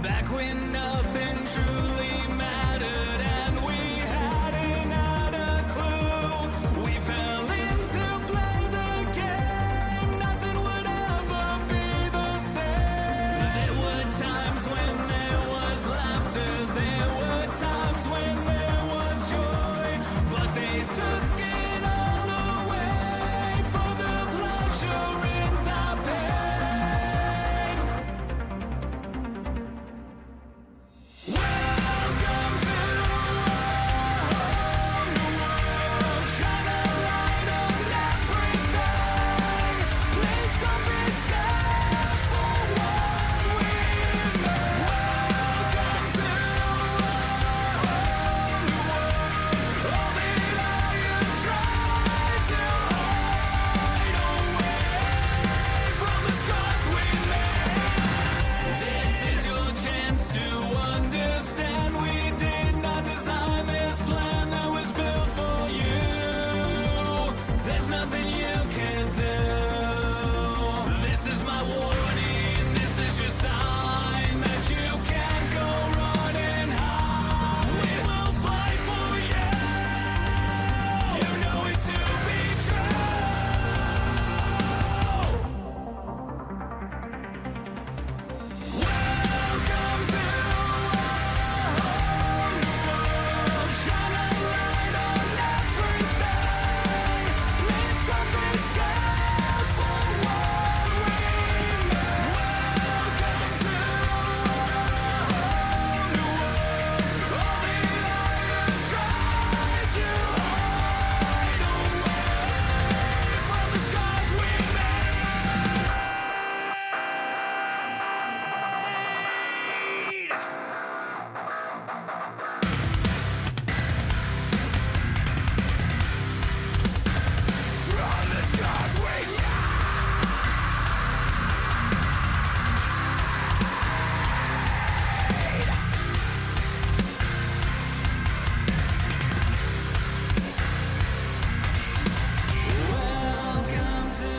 Back when nothing truly mattered and we hadn't had a clue. We fell into play the game. Nothing would ever be the same. There were times when there was laughter. There were times when there was joy. But they took it all away for the pleasure in our pain. Welcome to our new world. Shine a light on everything. Please don't be scared for what we know. Welcome to our new world. All the lie you tried to hide away from the scars we made. This is your chance to understand we did not design this plan that was built for you. There's nothing you can do. This is my warning, this is your sign that you can't go running high. We will fight for you. You know it to be true. Welcome to our new world. Shine a light on everything. Please don't be scared for what we know. Welcome to our new world. All the lie you tried to hide away from the scars we made. From the scars we Welcome to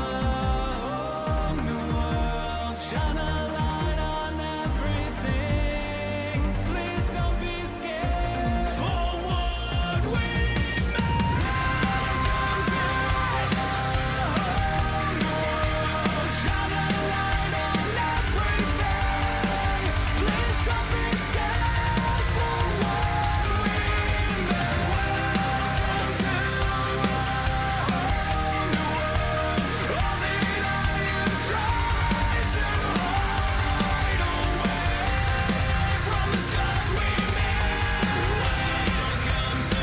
our new world. Shine a light on everything. Please don't be scared for what we made. Welcome to our new world. Shine a light on everything. Please don't be scared for what we made. Welcome to our new world. All the lie you tried to hide away from the scars we made. Welcome to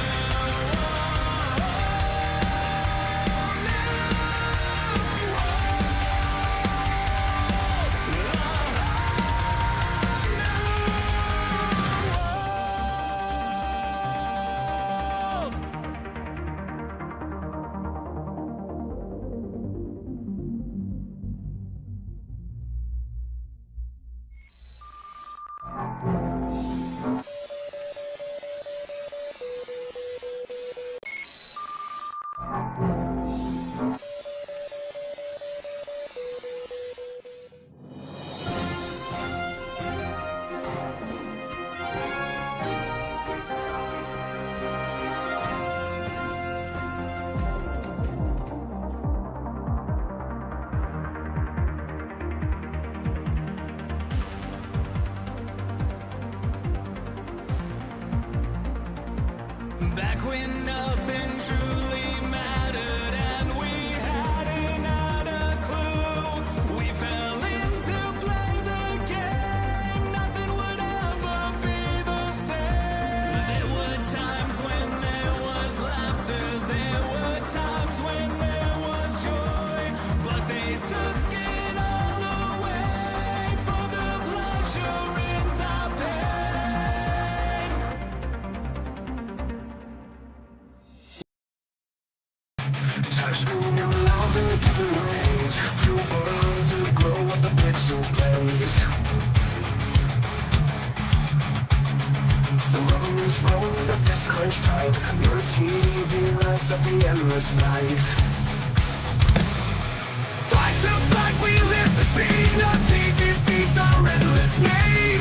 Back when nothing truly mattered and we hadn't had a clue. We fell into play the game. Nothing would ever be the same. There were times when there was laughter. There were times when there was joy. But they took it all away for the pleasure in our pain. Touchscreen and louder to the range. Few birds in the glow of the pixel blaze. The rubber is rolling, the fist clenched tight. Your TV lights up the endless night. Fight to fight, we live the speed. No TV feeds our endless need.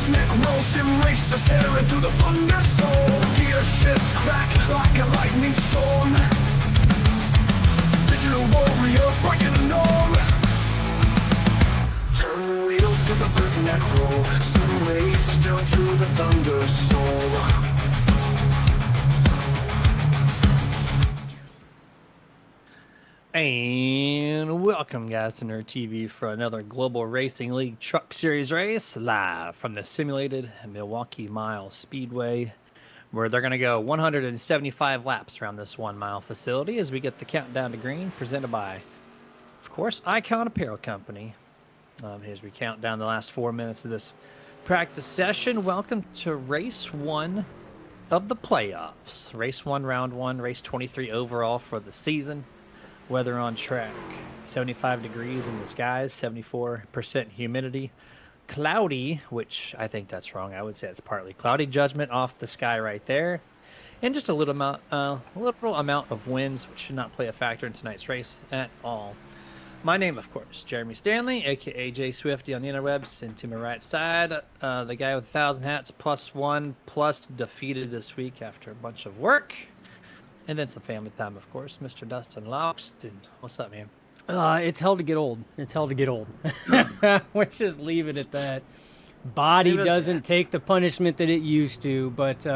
breakneck roll, sim racers tearing through the thunder soul. Gear shifts crack like a lightning storm. Digital warriors breaking the norm. Turn the wheel to the breakneck roll, sim racers tearing through the thunder soul. And welcome, guys, to Nerd TV for another Global Racing League Truck Series race live from the simulated Milwaukee Mile Speedway, where they're going to go 175 laps around this 1 mile facility as we get the countdown to green, presented by, of course, Icon Apparel Company. As we count down the last 4 minutes of this practice session, welcome to race 1 of the playoffs. Race 1, round 1, race 23 overall for the season. Weather on track, 75 degrees in the skies, 74% humidity. Cloudy, which I think that's wrong. I would say it's partly cloudy. Judgment off the sky right there. And just a little amount of winds, which should not play a factor in tonight's race at all. My name, of course, Jeremy Stanley, a.k.a. J Swifty on the interwebs. And to my right side, the guy with 1,000 hats, +1, plus defeated this week after a bunch of work. And then some family time, of course. Mr. Dustin Loxton. What's up, man? It's hell to get old. It's hell to get old. We'll just leave it at that. Body doesn't take the punishment that it used to. But,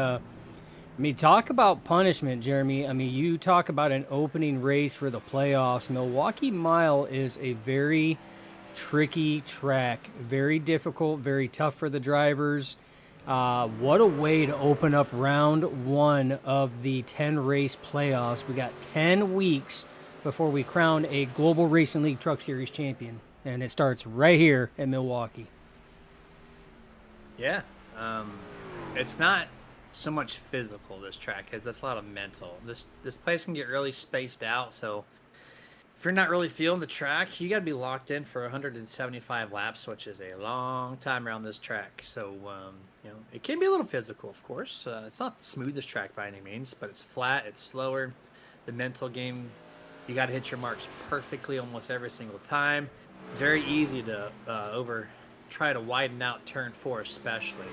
talk about punishment, Jeremy. You talk about an opening race for the playoffs. Milwaukee Mile is a very tricky track. Very difficult, very tough for the drivers. What a way to open up round 1 of the 10-race playoffs. We got 10 weeks before we crown a Global Racing League Truck Series champion, and it starts right here in Milwaukee. Yeah, it's not so much physical, this track, because that's a lot of mental. This place can get really spaced out, so if you're not really feeling the track, you got to be locked in for 175 laps, which is a long time around this track. So, it can be a little physical, of course. It's not the smoothest track by any means, but it's flat, it's slower. The mental game, you got to hit your marks perfectly almost every single time. Very easy to try to widen out turn 4 especially.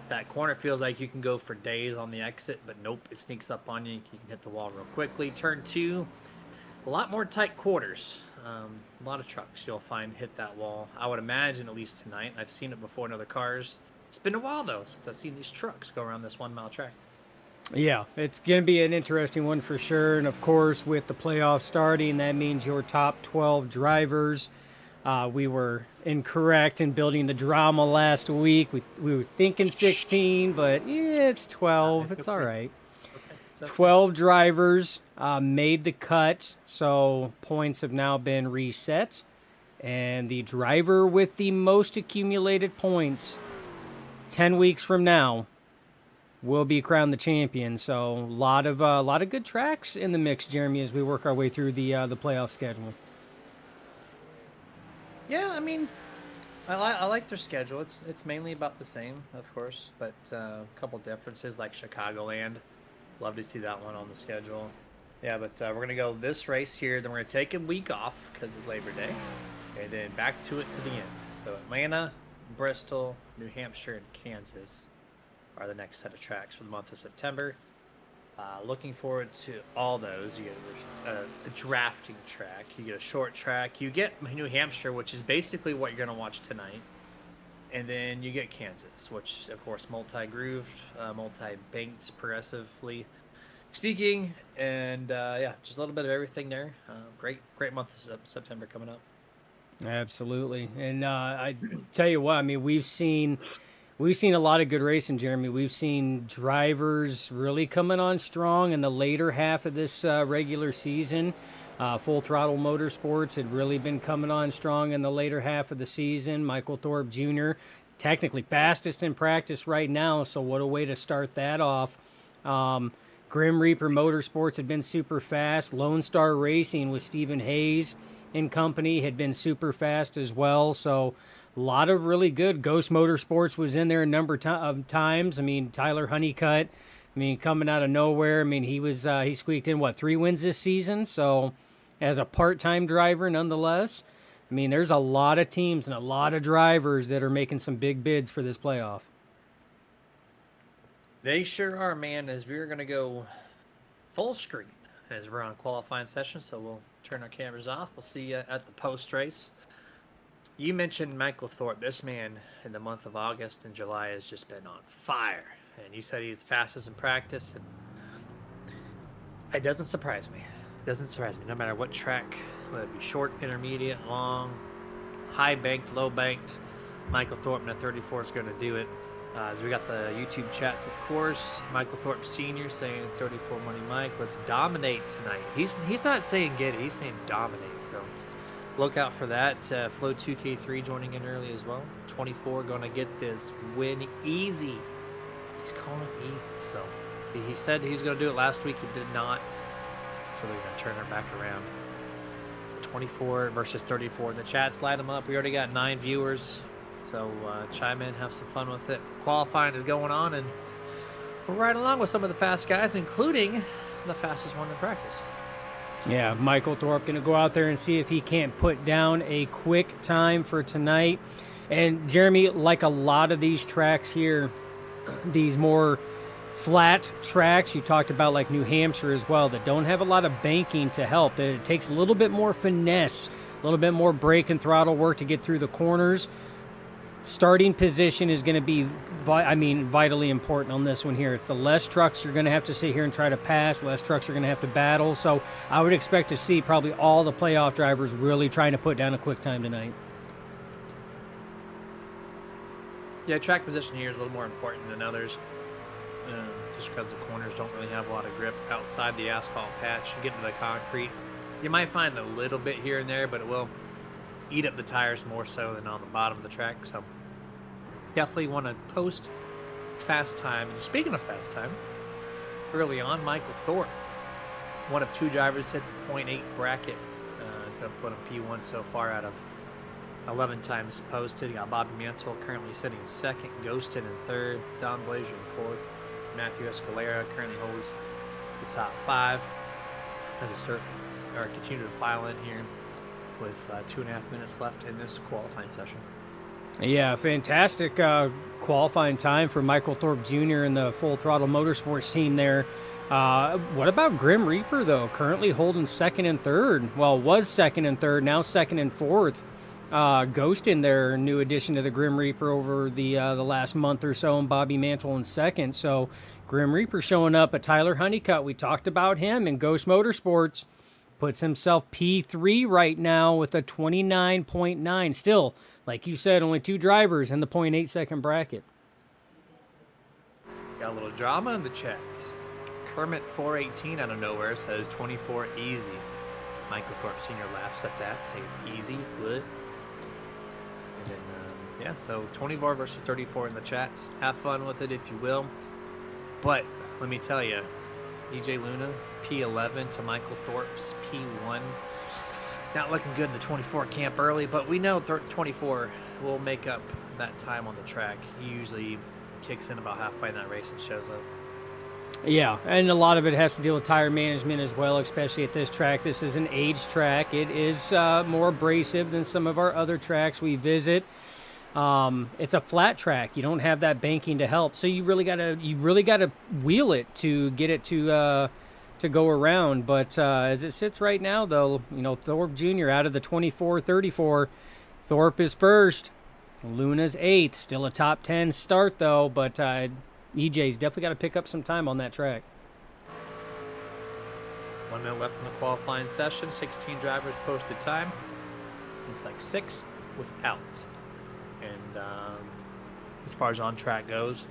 That corner feels like you can go for days on the exit, but nope, it sneaks up on you. You can hit the wall real quickly. Turn 2. A lot more tight quarters. A lot of trucks you'll find hit that wall. I would imagine, at least tonight. I've seen it before in other cars. It's been a while, though, since I've seen these trucks go around this 1 mile track. Yeah, it's going to be an interesting one for sure. And, of course, with the playoffs starting, that means your top 12 drivers. We were incorrect in building the drama last week. We were thinking 16, but it's 12. It's all right. 12 drivers made the cut, so points have now been reset. And the driver with the most accumulated points 10 weeks from now will be crowned the champion. So a lot of good tracks in the mix, Jeremy, as we work our way through the playoff schedule. Yeah, I like their schedule. It's mainly about the same, of course, but a couple differences like Chicagoland. Love to see that one on the schedule. Yeah, but we're going to go this race here. Then we're going to take a week off because of Labor Day. And then back to it to the end. So Atlanta, Bristol, New Hampshire, and Kansas are the next set of tracks for the month of September. Looking forward to all those. You get a drafting track. You get a short track. You get New Hampshire, which is basically what you're going to watch tonight. And then you get Kansas, which, of course, multi-grooved, multi-banked progressively speaking. And, just a little bit of everything there. Great month of September coming up. Absolutely. And I tell you what, we've seen a lot of good racing, Jeremy. We've seen drivers really coming on strong in the later half of this regular season. Full Throttle Motorsports had really been coming on strong in the later half of the season. Michael Thorpe Jr., technically fastest in practice right now, so what a way to start that off. Grim Reaper Motorsports had been super fast. Lone Star Racing with Stephen Hayes and company had been super fast as well, so a lot of really good. Ghost Motorsports was in there a number of times. Tyler Honeycutt, coming out of nowhere. He squeaked in, 3 wins this season? So as a part-time driver, nonetheless. I mean, there's a lot of teams and a lot of drivers that are making some big bids for this playoff. They sure are, man. As we're going to go full screen as we're on qualifying session, so we'll turn our cameras off. We'll see you at the post race. You mentioned Michael Thorpe. This man in the month of August and July has just been on fire. And you said he's fastest in practice, and it doesn't surprise me. It doesn't surprise me. No matter what track, whether it be short, intermediate, long, high banked, low banked, Michael Thorpe in the 34 is going to do it. As we got the YouTube chats, of course, Michael Thorpe Sr. saying 34 Money Mike, let's dominate tonight. He's not saying get it, he's saying dominate. So look out for that. Flow 2K3 joining in early as well. 24 going to get this win easy. He's calling it easy. So he said he's going to do it last week. He did not. So they're going to turn it back around. So 24 versus 34. The chats light them up. We already got 9 viewers. So chime in, have some fun with it. Qualifying is going on, and we're right along with some of the fast guys, including the fastest one in practice. Yeah, Michael Thorpe going to go out there and see if he can't put down a quick time for tonight. And Jeremy, like a lot of these tracks here, these more flat tracks, you talked about like New Hampshire as well, that don't have a lot of banking to help. It takes a little bit more finesse, a little bit more brake and throttle work to get through the corners. Starting position is going to be, vitally important on this one here. It's the less trucks you're going to have to sit here and try to pass, less trucks you're going to have to battle. So I would expect to see probably all the playoff drivers really trying to put down a quick time tonight. Yeah, track position here is a little more important than others, just because the corners don't really have a lot of grip outside the asphalt patch. You get into the concrete, you might find a little bit here and there, but it will eat up the tires more so than on the bottom of the track. So definitely want to post fast time. And speaking of fast time, early on, Michael Thorpe, one of 2 drivers hit the .8 bracket. He's going to put him P1 so far out of 11 times posted. You got Bobby Mantle currently sitting in 2nd, Ghostin in 3rd, Don Blazier in 4th. Matthew Escalera currently holds the top 5 as they continue to file in here with 2.5 minutes left in this qualifying session. Yeah, fantastic qualifying time for Michael Thorpe Jr. and the Full Throttle Motorsports team there. What about Grim Reaper, though? Currently holding 2nd and 3rd. Well, was 2nd and 3rd, now 2nd and 4th. Ghost in there, new addition to the Grim Reaper over the last month or so, and Bobby Mantle in 2nd. So Grim Reaper showing up, but Tyler Honeycutt, we talked about him in Ghost Motorsports. Puts himself P3 right now with a 29.9. Still, like you said, only 2 drivers in the 0.8 second bracket. Got a little drama in the chats. Kermit 418 out of nowhere says 24 easy. Michael Thorpe Sr. laughs at that, saying easy, what? And then, so 24 versus 34 in the chats. Have fun with it if you will. But let me tell you, EJ Luna, P11 to Michael Thorpe's P1. Not looking good in the 24 camp early, but we know 24 will make up that time on the track. He usually kicks in about halfway in that race and shows up. Yeah, and a lot of it has to deal with tire management as well, especially at this track. This is an age track. It is more abrasive than some of our other tracks we visit. It's a flat track. You don't have that banking to help, so you really gotta wheel it to get it to go around. But as it sits right now, though, Thorpe Jr. out of the 24-34, Thorpe is first, Luna's 8th. Still a top 10 start though, but EJ's definitely got to pick up some time on that track. 1 minute left in the qualifying session. 16 drivers posted time. Looks like 6 without. And as far as on track goes,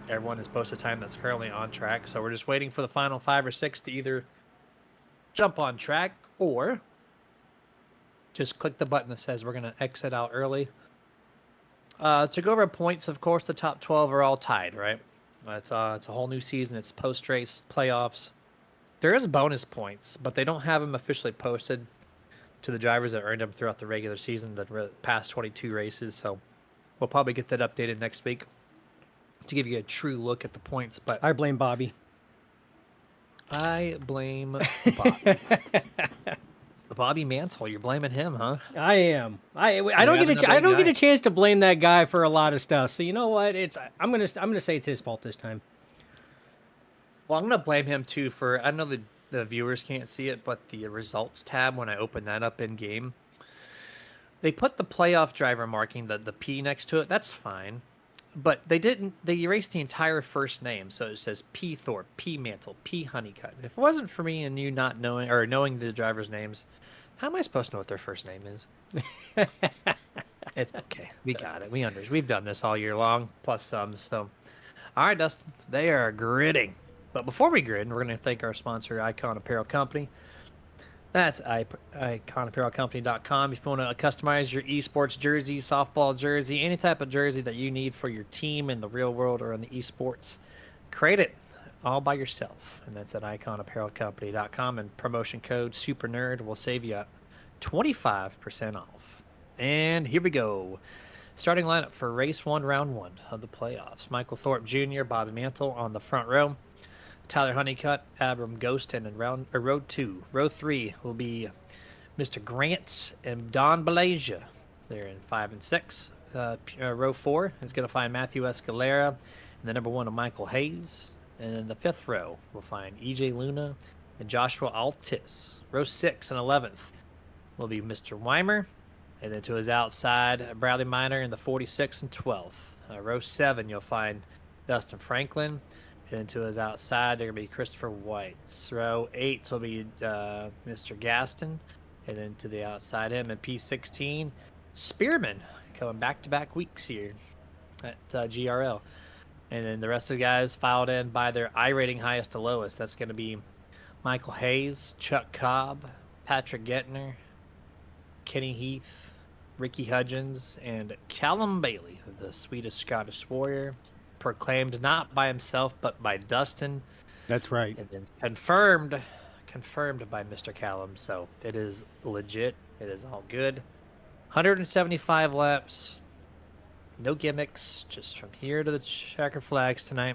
everyone has posted time that's currently on track. So we're just waiting for the final 5 or 6 to either jump on track or just click the button that says we're going to exit out early. To go over points, of course, the top 12 are all tied, right? It's a whole new season. It's post-race playoffs. There is bonus points, but they don't have them officially posted to the drivers that earned them throughout the regular season, the past 22 races. So we'll probably get that updated next week to give you a true look at the points. But I blame Bobby. I blame Bobby. Bobby Mantle, you're blaming him, huh? I am. I don't have get another I don't get guy. a chance to blame that guy for a lot of stuff. So you know what? I'm gonna say it's his fault this time. Well, I'm gonna blame him too for I know the viewers can't see it, but the results tab when I open that up in game, they put the playoff driver marking the P next to it. That's fine, but they didn't. They erased the entire first name, so it says P Thorpe, P Mantle, P Honeycutt. If it wasn't for me and you not knowing or knowing the drivers' names, how am I supposed to know what their first name is? It's okay. We got it. We've done this all year long, plus some. So, all right, Dustin. They are gridding. But before we grid, we're going to thank our sponsor, Icon Apparel Company. That's iconapparelcompany.com. If you want to customize your esports jersey, softball jersey, any type of jersey that you need for your team in the real world or in the esports, create it all by yourself. And that's at iconapparelcompany.com. And promotion code SUPERNERD will save you 25% off. And here we go. Starting lineup for race 1, round 1 of the playoffs. Michael Thorpe Jr., Bobby Mantle on the front row. Tyler Honeycutt, Abram Ghostin in row 2. Row 3 will be Mr. Grant and Don Belasia. They're in 5 and 6. Row 4 is going to find Matthew Escalera and the number 1 of Michael Hayes. And in the 5th row, we'll find EJ Luna and Joshua Altis. Row 6 and 11th will be Mr. Weimer. And then to his outside, Bradley Miner in the 46th and 12th. Row 7, you'll find Dustin Franklin. And then to his outside, they're going to be Christopher Whites. Row 8 will be Mr. Gaston. And then to the outside him in P16, Spearman, coming back-to-back weeks here at GRL. And then the rest of the guys filed in by their I rating highest to lowest. That's going to be Michael Hayes, Chuck Cobb, Patrick Gettner, Kenny Heath, Ricky Hudgens, and Callum Bailey, the Swedish-Scottish warrior, proclaimed not by himself but by Dustin. That's right. And then confirmed by Mr. Callum. So it is legit. It is all good. 175 laps. No gimmicks. Just from here to the checker flags tonight.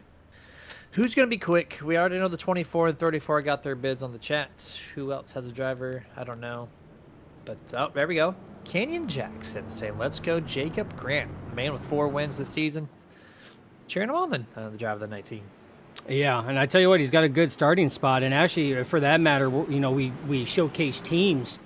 Who's going to be quick? We already know the 24 and 34 got their bids on the chats. Who else has a driver? I don't know. But, oh, there we go. Canyon Jackson saying, let's go Jacob Grant. Man with 4 wins this season. Cheering him on then, the driver of the 19. Yeah, and I tell you what, he's got a good starting spot. And actually, for that matter, you know, we showcase teams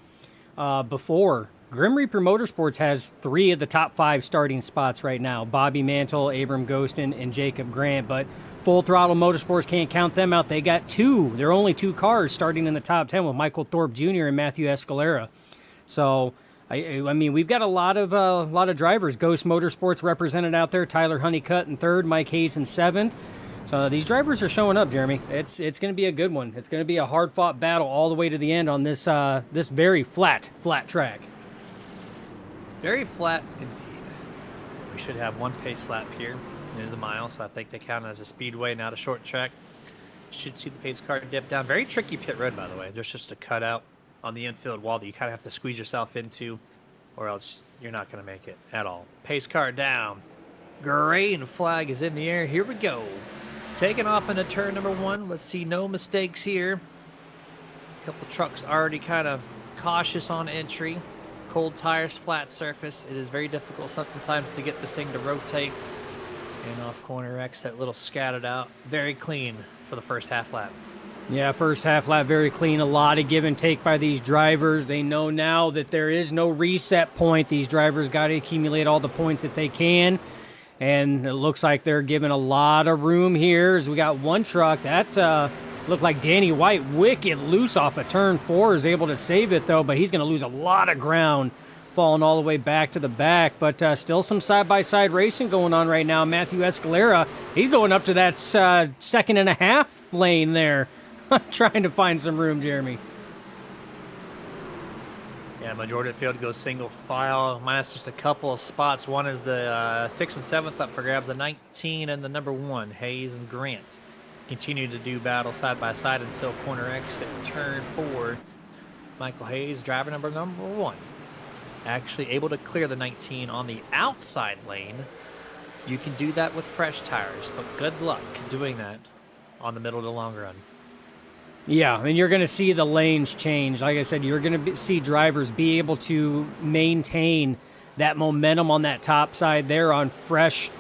before. Grim Reaper Motorsports has 3 of the top 5 starting spots right now. Bobby Mantle, Abram Ghostin, and Jacob Grant. But Full Throttle Motorsports can't count them out. They got 2. There are only 2 cars starting in the top 10 with Michael Thorpe Jr. and Matthew Escalera. So, I mean, we've got a lot of drivers. Ghost Motorsports represented out there. Tyler Honeycutt in 3rd, Mike Hayes in 7th. So these drivers are showing up, Jeremy. It's going to be a good one. It's going to be a hard-fought battle all the way to the end on this this very flat track. Very flat indeed. We should have 1 pace lap here. There's the mile, so I think they count it as a speedway, not a short track. Should see the pace car dip down. Very tricky pit road, by the way. There's just a cutout on the infield wall that you kind of have to squeeze yourself into, or else you're not going to make it at all. Pace car down. Green flag is in the air. Here we go. Taking off into turn number 1. Let's see, no mistakes here. A couple trucks already kind of cautious on entry. Cold tires, flat surface. It is very difficult sometimes to get this thing to rotate. And off corner exit, a little scattered out. Very clean for the first half lap. Yeah, first half lap very clean. A lot of give and take by these drivers. They know now that there is no reset point. These drivers got to accumulate all the points that they can. And it looks like they're giving a lot of room here as we got one truck. That looked like Danny White, wicked loose off of turn 4, is able to save it, though. But he's going to lose a lot of ground falling all the way back to the back. But still some side-by-side racing going on right now. Matthew Escalera, he's going up to that 2nd and a half lane there. Trying to find some room, Jeremy. Yeah, majority of the field goes single file, minus just a couple of spots. One is the 6th and 7th up for grabs, the 19 and the number 1, Hayes and Grant. Continue to do battle side by side until corner exit, turn 4. Michael Hayes, driver number 1, actually able to clear the 19 on the outside lane. You can do that with fresh tires, but good luck doing that on the middle to long run. Yeah, and you're going to see the lanes change. Like I said, you're going to see drivers be able to maintain that momentum on that top side there on fresh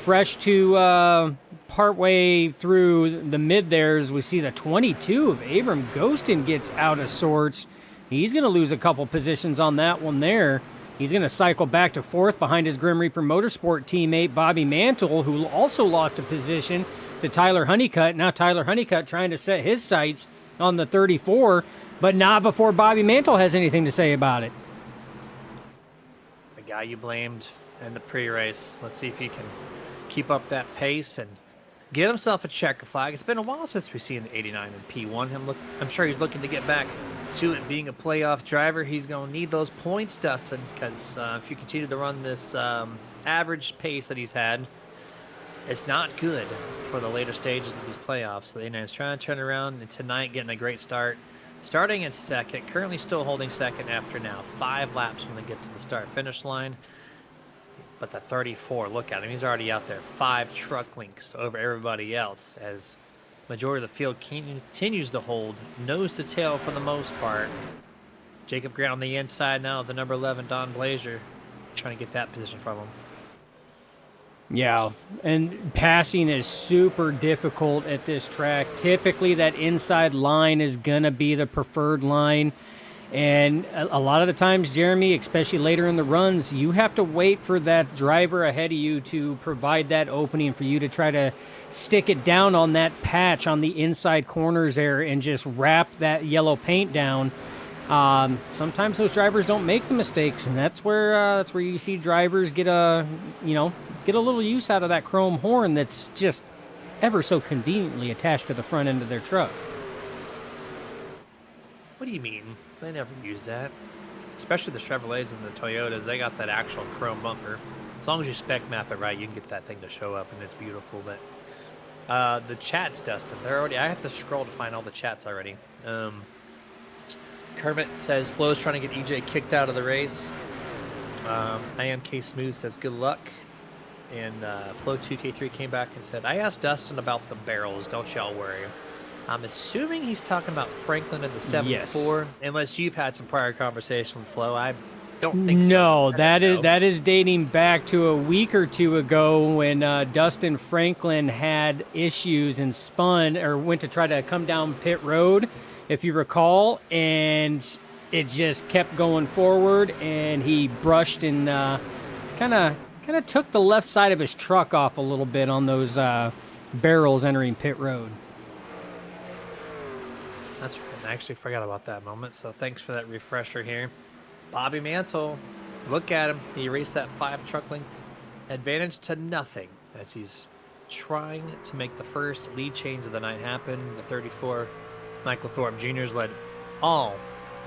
to partway through the mid there as we see the 22 of Abram Ghostin gets out of sorts. He's going to lose a couple positions on that one there. He's going to cycle back to fourth behind his Grim Reaper Motorsport teammate Bobby Mantle, who also lost a position to Tyler Honeycutt. Now Tyler Honeycutt trying to set his sights on the 34, but not before Bobby Mantle has anything to say about it. The guy you blamed in the pre-race. Let's see if he can keep up that pace and get himself a checker flag. It's been a while since we've seen the 89 in P1. I'm sure he's looking to get back to it. Being a playoff driver, he's going to need those points, Dustin, because if you continue to run this average pace that he's had, it's not good for the later stages of these playoffs. So he's trying to turn around, and tonight getting a great start. Starting in second, currently still holding second after now 5 laps when they get to the start-finish line. But the 34, look at him. He's already out there. 5 truck links over everybody else as majority of the field continues to hold nose to tail for the most part. Jacob Grant on the inside now of the number 11, Don Blazer, trying to get that position from him. Yeah, and passing is super difficult at this track. Typically, that inside line is going to be the preferred line. And a lot of the times, Jeremy, especially later in the runs, you have to wait for that driver ahead of you to provide that opening for you to try to stick it down on that patch on the inside corners there and just wrap that yellow paint down. Sometimes those drivers don't make the mistakes, and that's where you see drivers get a little use out of that chrome horn that's just ever so conveniently attached to the front end of their truck. What do you mean? They never use that. Especially the Chevrolets and the Toyotas, they got that actual chrome bumper. As long as you spec map it right, you can get that thing to show up, and it's beautiful. But the chats, Dustin, they're already. I have to scroll to find all the chats already. Kermit says Flo's trying to get EJ kicked out of the race. I am K Smooth says good luck. And Flo 2K3 came back and said, I asked Dustin about the barrels, don't y'all worry. I'm assuming he's talking about Franklin and the 74, yes. Unless you've had some prior conversation with Flo. I don't think so. No, that is dating back to a week or two ago when Dustin Franklin had issues and spun or went to try to come down pit road, if you recall, and it just kept going forward, and he brushed and kind of took the left side of his truck off a little bit on those barrels entering pit road. That's right. I actually forgot about that moment, so thanks for that refresher here. Bobby Mantle, look at him. He erased that 5 truck length advantage to nothing as he's trying to make the first lead change of the night happen. The 34, Michael Thorpe Jr.'s led all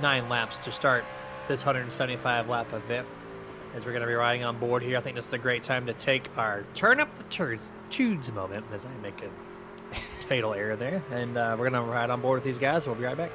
9 laps to start this 175-lap event. As we're going to be riding on board here, I think this is a great time to take our turn up the tudes moment as I make a fatal error there. And we're going to ride on board with these guys. We'll be right back.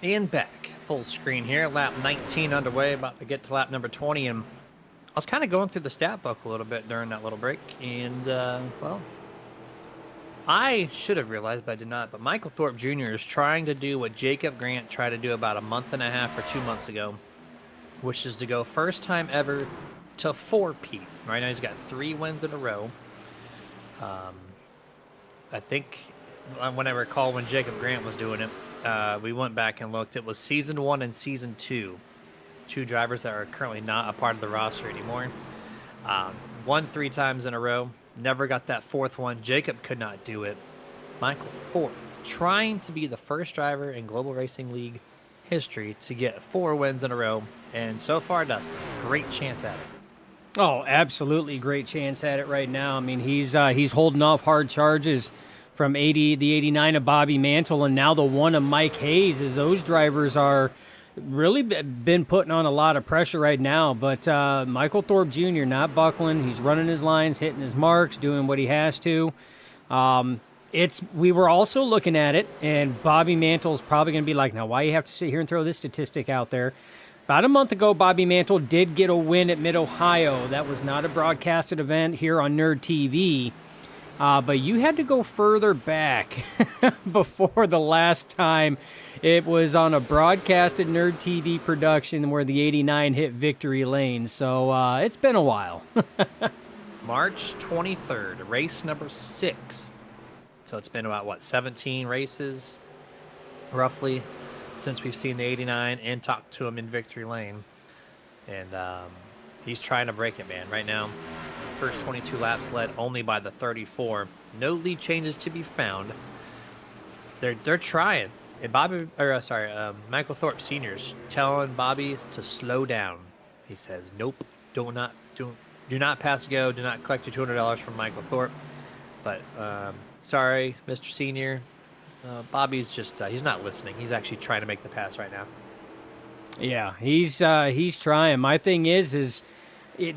And back, full screen here. Lap 19 underway, about to get to lap number 20. And I was kind of going through the stat book a little bit during that little break. And, well, I should have realized, but I did not. But Michael Thorpe Jr. is trying to do what Jacob Grant tried to do about a month and a half or 2 months ago, which is to go first time ever to 4-peat. Right now he's got 3 wins in a row. I think when I recall when Jacob Grant was doing it, we went back and looked. It was season 1 and season 2. 2 drivers that are currently not a part of the roster anymore. Won 3 times in a row. Never got that 4th one. Jacob could not do it. Michael Thorpe trying to be the first driver in Global Racing League history to get 4 wins in a row. And so far, Dustin, great chance at it. Oh, absolutely great chance at it right now. I mean, he's holding off hard charges from the 89 of Bobby Mantle and now the 1 of Mike Hayes, as those drivers are really been putting on a lot of pressure right now. But Michael Thorpe Jr. not buckling. He's running his lines, hitting his marks, doing what he has to. We were also looking at it, and Bobby Mantle's probably going to be like, now why you have to sit here and throw this statistic out there? About a month ago, Bobby Mantle did get a win at Mid-Ohio. That was not a broadcasted event here on Nerd TV. But you had to go further back before the last time it was on a broadcasted Nerd TV production where the 89 hit victory lane. So it's been a while. March 23rd, race number 6. So it's been about, 17 races, roughly, since we've seen the 89 and talked to him in victory lane. And he's trying to break it, man, right now. First 22 laps led only by the 34. No lead changes to be found. They're trying. And Michael Thorpe Sr.'s telling Bobby to slow down. He says, "Nope, do not pass go. Do not collect your $200 from Michael Thorpe." But sorry, Mr. Senior. Bobby's just he's not listening. He's actually trying to make the pass right now. Yeah, he's trying. My thing is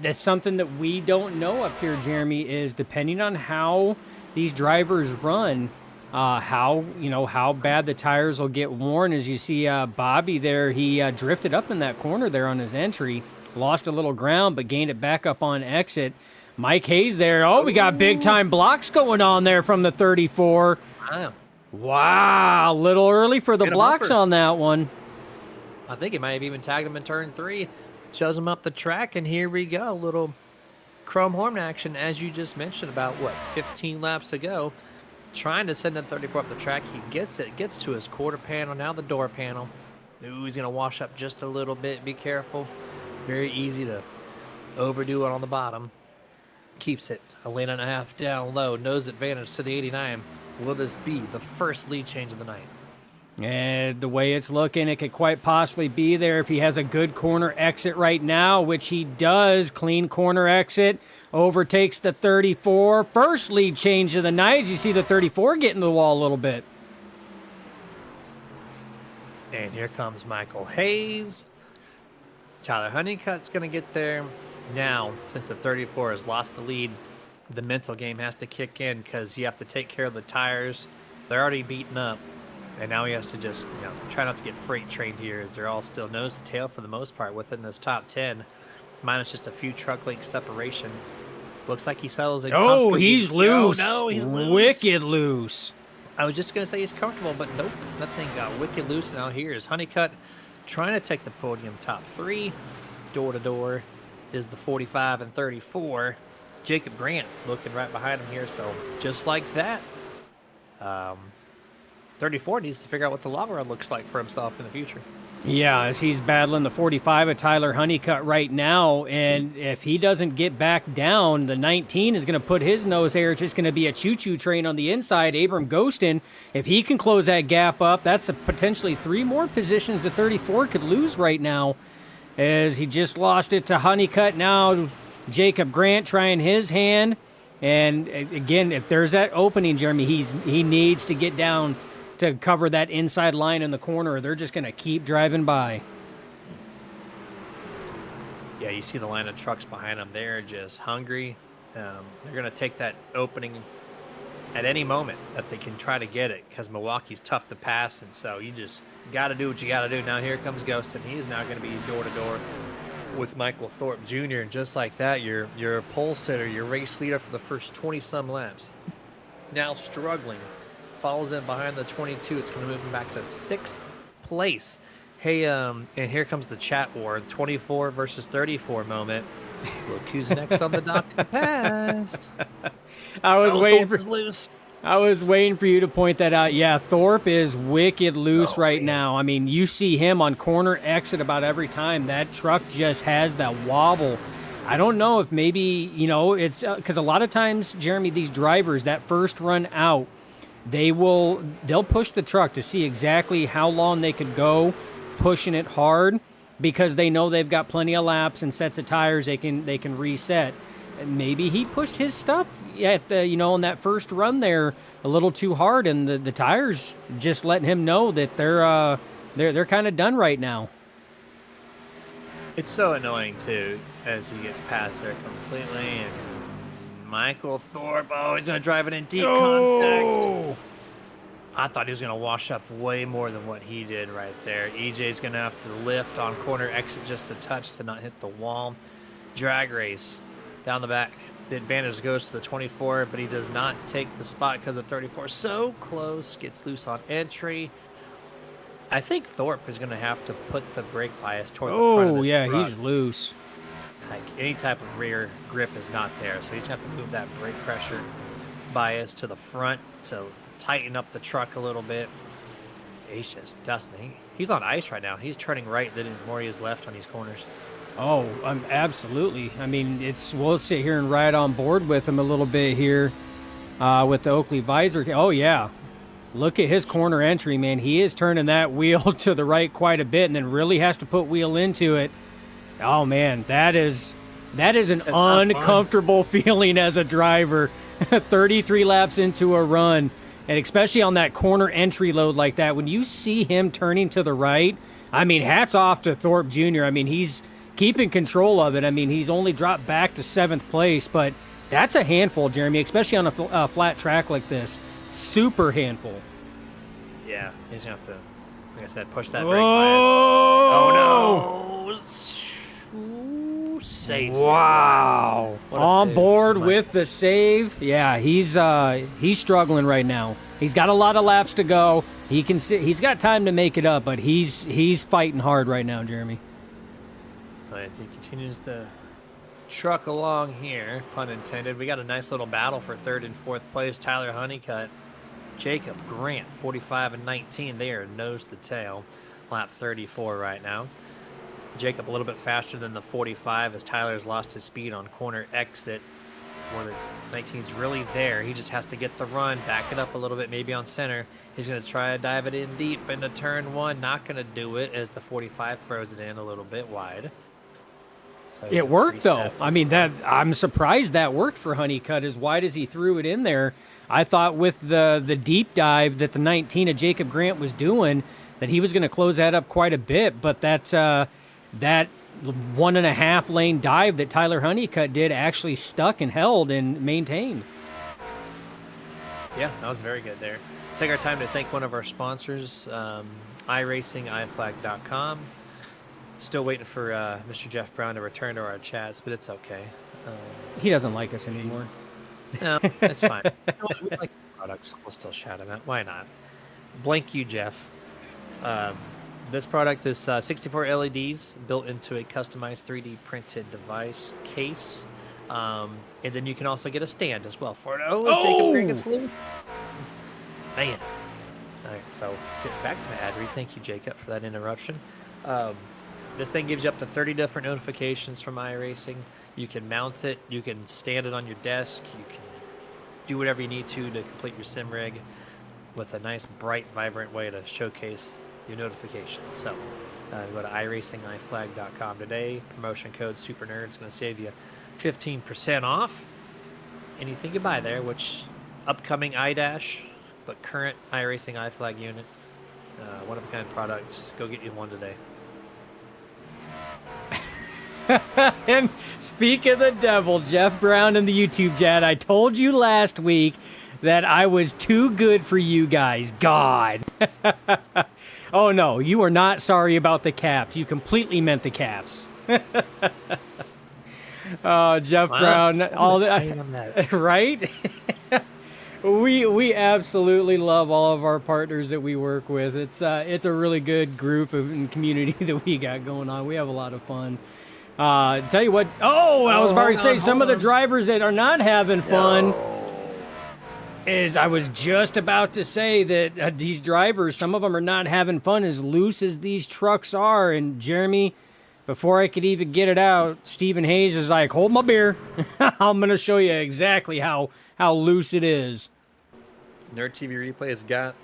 that's something that we don't know up here, Jeremy, is depending on how these drivers run, how bad the tires will get worn. As you see Bobby there, he drifted up in that corner there on his entry, lost a little ground, but gained it back up on exit. Mike Hayes there. Oh, we got big-time blocks going on there from the 34. Wow, a little early for the blocks on that one. I think he might have even tagged him in turn 3. Shows him up the track, and here we go. A little chrome horn action, as you just mentioned, about, 15 laps ago. Trying to send that 34 up the track. He gets it. Gets to his quarter panel, now the door panel. Ooh, he's going to wash up just a little bit. Be careful. Very easy to overdo it on the bottom. Keeps it a lane and a half down low. Nose advantage to the 89. Will this be the first lead change of the night? And the way it's looking, it could quite possibly be there if he has a good corner exit right now, which he does. Clean corner exit, overtakes the 34. First lead change of the night. As you see the 34 get into the wall a little bit. And here comes Michael Hayes. Tyler Honeycutt's going to get there. Now, since the 34 has lost the lead, the mental game has to kick in because you have to take care of the tires. They're already beaten up. And now he has to just, try not to get freight trained here, as they're all still nose to tail for the most part within this top 10, minus just a few truck length separation. Looks like he settles in. Oh, he's loose. Oh, no, he's loose. Wicked loose. I was just going to say he's comfortable, but nope, nothing got wicked loose. Now here is Honeycutt trying to take the podium top 3. Door to door is the 45 and 34. Jacob Grant looking right behind him here, so just like that. 34 needs to figure out what the lava run looks like for himself in the future. Yeah, as he's battling the 45 of Tyler Honeycutt right now, and if he doesn't get back down, the 19 is going to put his nose there. It's just going to be a choo-choo train on the inside. Abram Ghostin, if he can close that gap up, that's potentially 3 more positions the 34 could lose right now, as he just lost it to Honeycutt. Now Jacob Grant trying his hand, and again, if there's that opening, Jeremy, he needs to get down to cover that inside line in the corner. They're just going to keep driving by. Yeah, you see the line of trucks behind them. They're just hungry. They're going to take that opening at any moment that they can try to get it, because Milwaukee's tough to pass, and so you just Got to do what you got to do. Now here comes Ghost, and he's now going to be door to door with Michael Thorpe Jr. And just like that, your pole sitter, your race leader for the first 20-some laps, now struggling, falls in behind the 22. It's going to move him back to 6th place. Hey, and here comes the chat war, 24 versus 34 moment. Look who's next on the docket to pass. I was waiting for loose. I was waiting for you to point that out. Yeah, Thorpe is wicked loose right now. I mean, you see him on corner exit about every time. That truck just has that wobble. I don't know if maybe, it's because a lot of times, Jeremy, these drivers, that first run out, they'll push the truck to see exactly how long they could go pushing it hard because they know they've got plenty of laps and sets of tires they can reset. And maybe he pushed his stuff at the, on that first run there a little too hard, and the tires just letting him know that they're kind of done right now. It's so annoying too as he gets past there completely, and Michael Thorpe, he's gonna drive it in deep contact. I thought he was gonna wash up way more than what he did right there. EJ's gonna have to lift on corner exit just a touch to not hit the wall. Drag race down the back. The advantage goes to the 24, but he does not take the spot because the 34 so close, gets loose on entry. I think Thorpe is going to have to put the brake bias toward the front of the truck. He's loose. Like any type of rear grip is not there, so he's going to have to move that brake pressure bias to the front to tighten up the truck a little bit. He's just dusting. He's on ice right now. He's turning right, then more he is left on these corners. Oh, absolutely. I mean, we'll sit here and ride on board with him a little bit here with the Oakley visor. Oh, yeah. Look at his corner entry, man. He is turning that wheel to the right quite a bit and then really has to put wheel into it. Oh, man, that is an uncomfortable feeling as a driver. 33 laps into a run, and especially on that corner entry load like that, when you see him turning to the right, I mean, hats off to Thorpe Jr. I mean, he's keeping control of it. I mean, he's only dropped back to 7th place, but that's a handful, Jeremy, especially on a flat track like this. Super handful. Yeah, he's going to have to, like I said, push that brake bias. Oh, no. Safe. Wow. On board with the save. Yeah, he's struggling right now. He's got a lot of laps to go. He's got time to make it up, but he's fighting hard right now, Jeremy. As he continues to truck along here, pun intended. We got a nice little battle for 3rd and 4th place. Tyler Honeycutt, Jacob Grant, 45 and 19. They are nose to tail. Lap 34 right now. Jacob a little bit faster than the 45 as Tyler's lost his speed on corner exit where the 19 is really there. He just has to get the run, back it up a little bit, maybe on center. He's going to try to dive it in deep into turn 1. Not going to do it as the 45 throws it in a little bit wide. So it worked, though. I mean, I'm surprised that worked for Honeycutt as wide as he threw it in there. I thought with the deep dive that the 19 of Jacob Grant was doing that he was going to close that up quite a bit, but that 1.5 lane dive that Tyler Honeycutt did actually stuck and held and maintained. Yeah, that was very good there. Take our time to thank one of our sponsors, iRacing, iflag.com. Still waiting for Mr. Jeff Brown to return to our chats, but it's okay. He doesn't like us anymore. No, it's fine. We like the products. We'll still shout him out. Why not? Blank you, Jeff. This product is 64 LEDs built into a customized 3D printed device case. And then you can also get a stand as well for it. Jacob Grant gets loose. Man. All right, so get back to my ad read. Thank you, Jacob, for that interruption. This thing gives you up to 30 different notifications from iRacing. You can mount it. You can stand it on your desk. You can do whatever you need to complete your sim rig with a nice, bright, vibrant way to showcase your notifications. So go to iRacingIFlag.com today. Promotion code SuperNerd is going to save you 15% off anything you buy there, which upcoming iDash, but current iRacing iFlag unit, one-of-a-kind products. Go get you one today. And speak of the devil, Jeff Brown in the YouTube chat, I told you last week that I was too good for you guys. God. Oh, no, you are not sorry about the caps. You completely meant the caps. Oh, Jeff Wow, Brown, what all a that, tie on that. right? We absolutely love all of our partners that we work with. It's a really good group and community that we got going on. We have a lot of fun. Tell you what. Oh, I was about to say some of the drivers that are not having fun. Is I was just about to say that these drivers, some of them are not having fun as loose as these trucks are. And Jeremy, before I could even get it out, Stephen Hayes is like, "Hold my beer. I'm gonna show you exactly how loose it is." Nerd TV Replay has got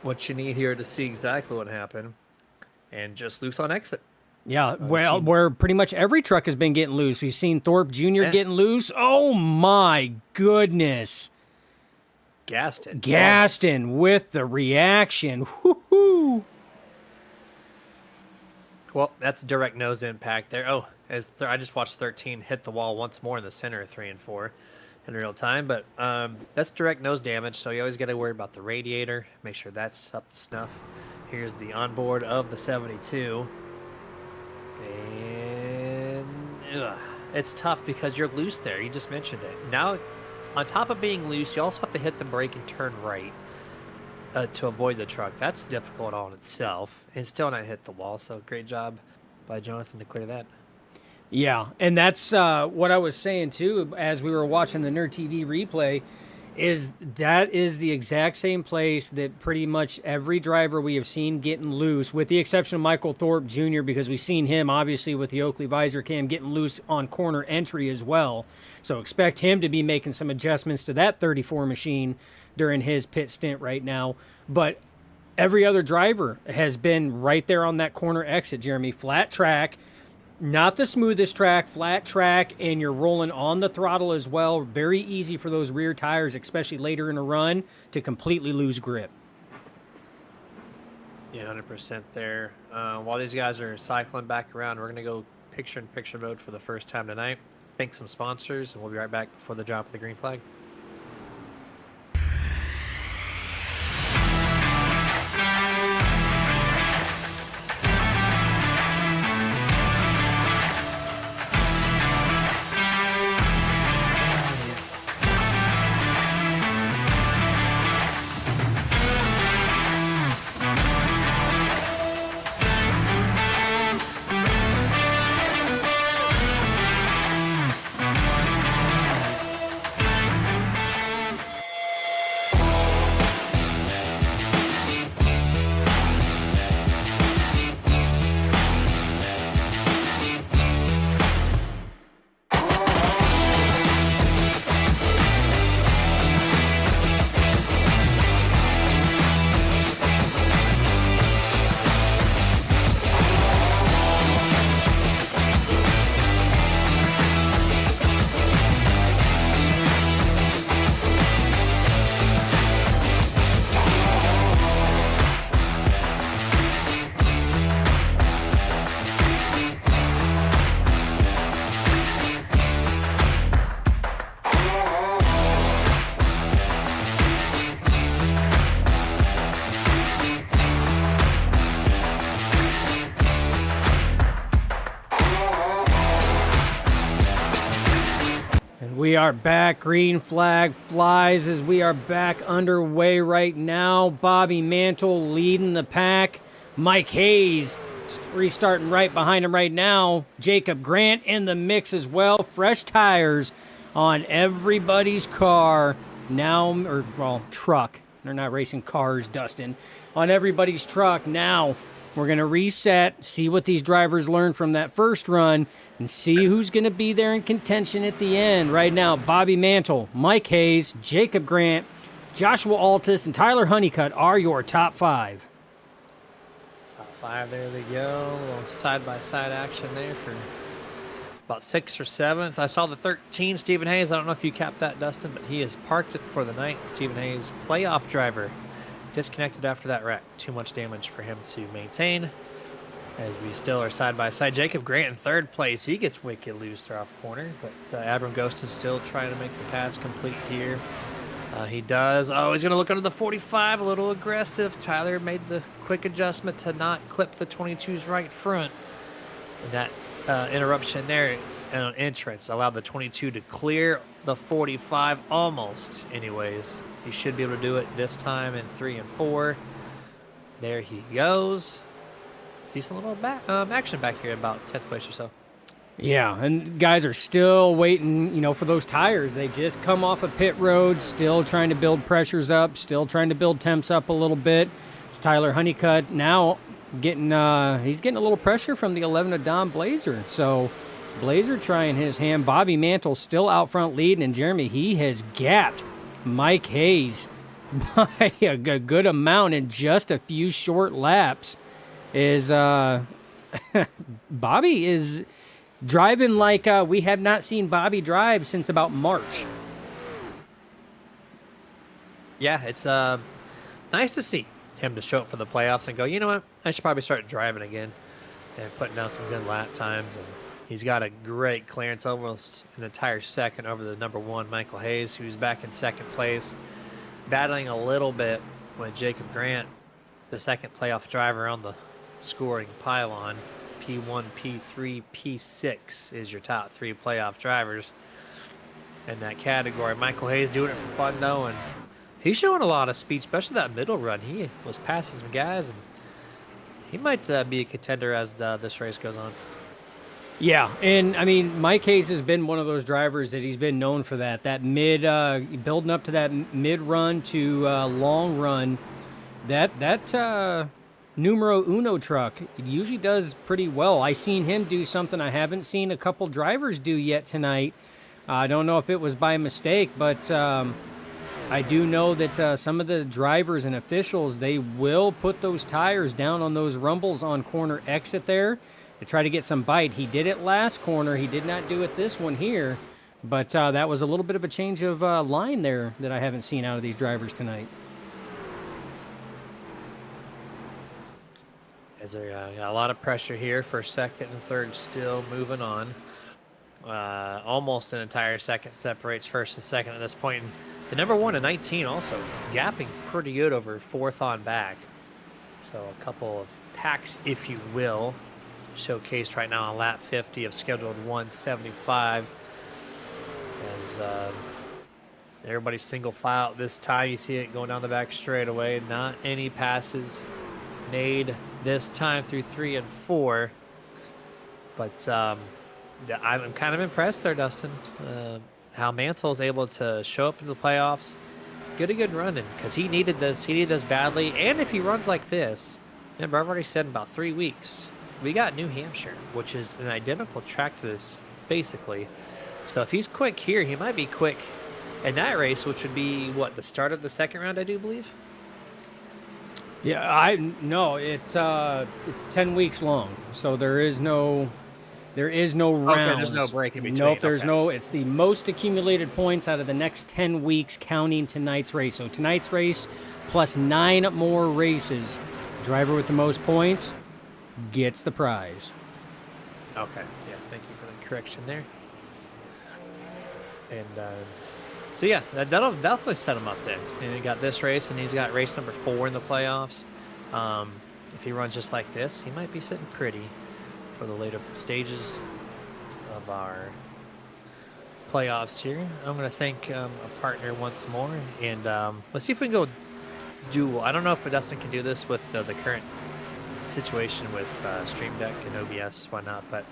what you need here to see exactly what happened, and just loose on exit. Yeah, well, where pretty much every truck has been getting loose. We've seen Thorpe Jr. getting loose. Oh my goodness. Gaston with the reaction. Woo-hoo. Well, that's direct nose impact there. Oh, I just watched 13 hit the wall once more in the center of 3 and 4 in real time, but that's direct nose damage, so you always got to worry about the radiator. Make sure that's up to snuff. Here's the onboard of the 72. And it's tough because you're loose there. You just mentioned it. Now, on top of being loose, you also have to hit the brake and turn right to avoid the truck. That's difficult on itself, and still not hit the wall. So great job by Jonathan to clear that. Yeah, and that's what I was saying too as we were watching the Nerd TV replay. Is the exact same place that pretty much every driver we have seen getting loose, with the exception of Michael Thorpe Jr., because we've seen him obviously with the Oakley visor cam getting loose on corner entry as well. So expect him to be making some adjustments to that 34 machine during his pit stint right now. But every other driver has been right there on that corner exit, Jeremy. Flat track. Not the smoothest track, flat track, and you're rolling on the throttle as well. Very easy for those rear tires, especially later in a run, to completely lose grip. Yeah, 100% there. While these guys are cycling back around, we're going to go picture-in-picture mode for the first time thank some sponsors, and we'll be right back before the drop of the green flag. We are back. Green flag flies as we are back underway right now. Bobby Mantle leading the pack. Mike Hayes restarting right behind him right now. Jacob Grant in the mix as well. Fresh tires on everybody's car now, truck. They're not racing cars, Dustin. On everybody's truck now. We're going to reset, see what these drivers learned from that first run, and see who's going to be there in contention at the end. Right now, Bobby Mantle, Mike Hayes, Jacob Grant, Joshua Altus, and Tyler Honeycutt are your top 5. Top 5, there they go. A little side-by-side action there for about 6th or 7th. I saw the 13, Stephen Hayes. I don't know if you capped that, Dustin, but he has parked it for the night. Stephen Hayes, playoff driver, disconnected after that wreck. Too much damage for him to maintain. As we still are side by side. Jacob Grant in 3rd place. He gets wicked loose there off corner, but Abram Ghost is still trying to make the pass complete here. He does. Oh, he's going to look under the 45, a little aggressive. Tyler made the quick adjustment to not clip the 22's right front. And that interruption there on entrance allowed the 22 to clear the 45 almost anyways. He should be able to do it this time in 3 and 4. There he goes. Decent little action back here, about 10th place or so. Yeah, and guys are still waiting, for those tires. They just come off a pit road, still trying to build pressures up, still trying to build temps up a little bit. It's Tyler Honeycutt now he's getting a little pressure from the 11 of Don Blazer. So Blazer trying his hand. Bobby Mantle still out front leading, and Jeremy, he has gapped Mike Hayes by a good amount in just a few short laps. Bobby is driving like we have not seen Bobby drive since about March. Yeah, it's nice to see him to show up for the playoffs and go, you know what, I should probably start driving again and putting down some good lap times. And he's got a great clearance, almost an entire second over the number 1, Michael Hayes, who's back in second place, battling a little bit with Jacob Grant, the second playoff driver on the scoring pylon. P1, P3, P6 is your top 3 playoff drivers in that category. Michael Hayes doing it for fun, though, and he's showing a lot of speed, especially that middle run. He was passing some guys, and he might be a contender as this race goes on. Yeah, and I mean, Mike Hayes has been one of those drivers that he's been known for that mid, building up to that mid run to long run. That numero uno truck, it usually does pretty well. I seen him do something I haven't seen a couple drivers do yet tonight. I don't know if it was by mistake, but I do know that some of the drivers and officials, they will put those tires down on those rumbles on corner exit there to try to get some bite. He did it last corner. He did not do it this one here, but that was a little bit of a change of line there that I haven't seen out of these drivers tonight. As there got a lot of pressure here for second and third, still moving on. Almost an entire second separates first and second at this point. And the number 1 and 19 also gapping pretty good over fourth on back. So a couple of packs, if you will, showcased right now on lap 50 of scheduled 175. As everybody's single file this time, you see it going down the back straightaway. Not any passes made this time through 3 and 4, but I'm kind of impressed there, Dustin, how Mantle is able to show up in the playoffs, get a good run in, because he needed this badly. And if he runs like this, remember, I've already said in about 3 weeks, we got New Hampshire, which is an identical track to this basically. So if he's quick here, he might be quick in that race, which would be what, the start of the second round, I do believe. Yeah, it's 10 weeks long, so there is no rounds. Okay, there's no break in between. Nope, there's okay. no. It's the most accumulated points out of the next 10 weeks, counting tonight's race. So tonight's race plus 9 more races. Driver with the most points gets the prize. Okay, yeah, thank you for the correction there. And so yeah, that'll definitely set him up then. And he got this race, and he's got race number 4 in the playoffs. If he runs just like this, he might be sitting pretty for the later stages of our playoffs here. I'm going to thank a partner once more, and let's see if we can go dual. I don't know if Dustin can do this with the current situation with Stream Deck and OBS, whatnot, but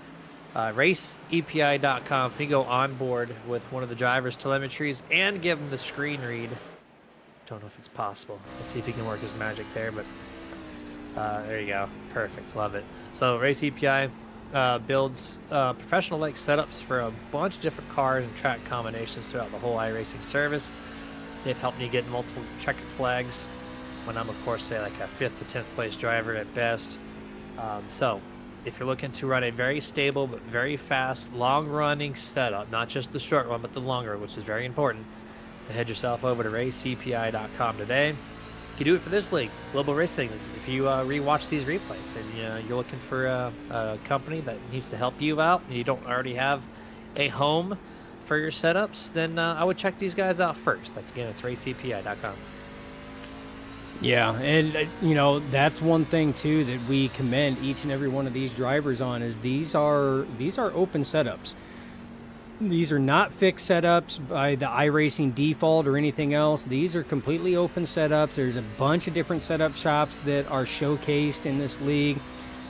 raceepi.com, if you go on board with one of the driver's telemetries and give him the screen read. Don't know if it's possible. Let's see if he can work his magic there, but there you go. Perfect. Love it. So Race EPI builds professional-like setups for a bunch of different cars and track combinations throughout the whole iRacing service. They've helped me get multiple checkered flags when I'm, of course, say like a 5th to 10th place driver at best. So if you're looking to run a very stable but very fast, long-running setup, not just the short one, but the longer, which is very important, then head yourself over to raceepi.com today. You can do it for this league, Global Racing League. If you rewatch these replays and you're looking for a company that needs to help you out and you don't already have a home for your setups, then I would check these guys out first. That's again, it's racecpi.com. Yeah, and that's one thing too that we commend each and every one of these drivers on is these are open setups. These are not fixed setups by the iRacing default or anything else. These are completely open setups. There's a bunch of different setup shops that are showcased in this league.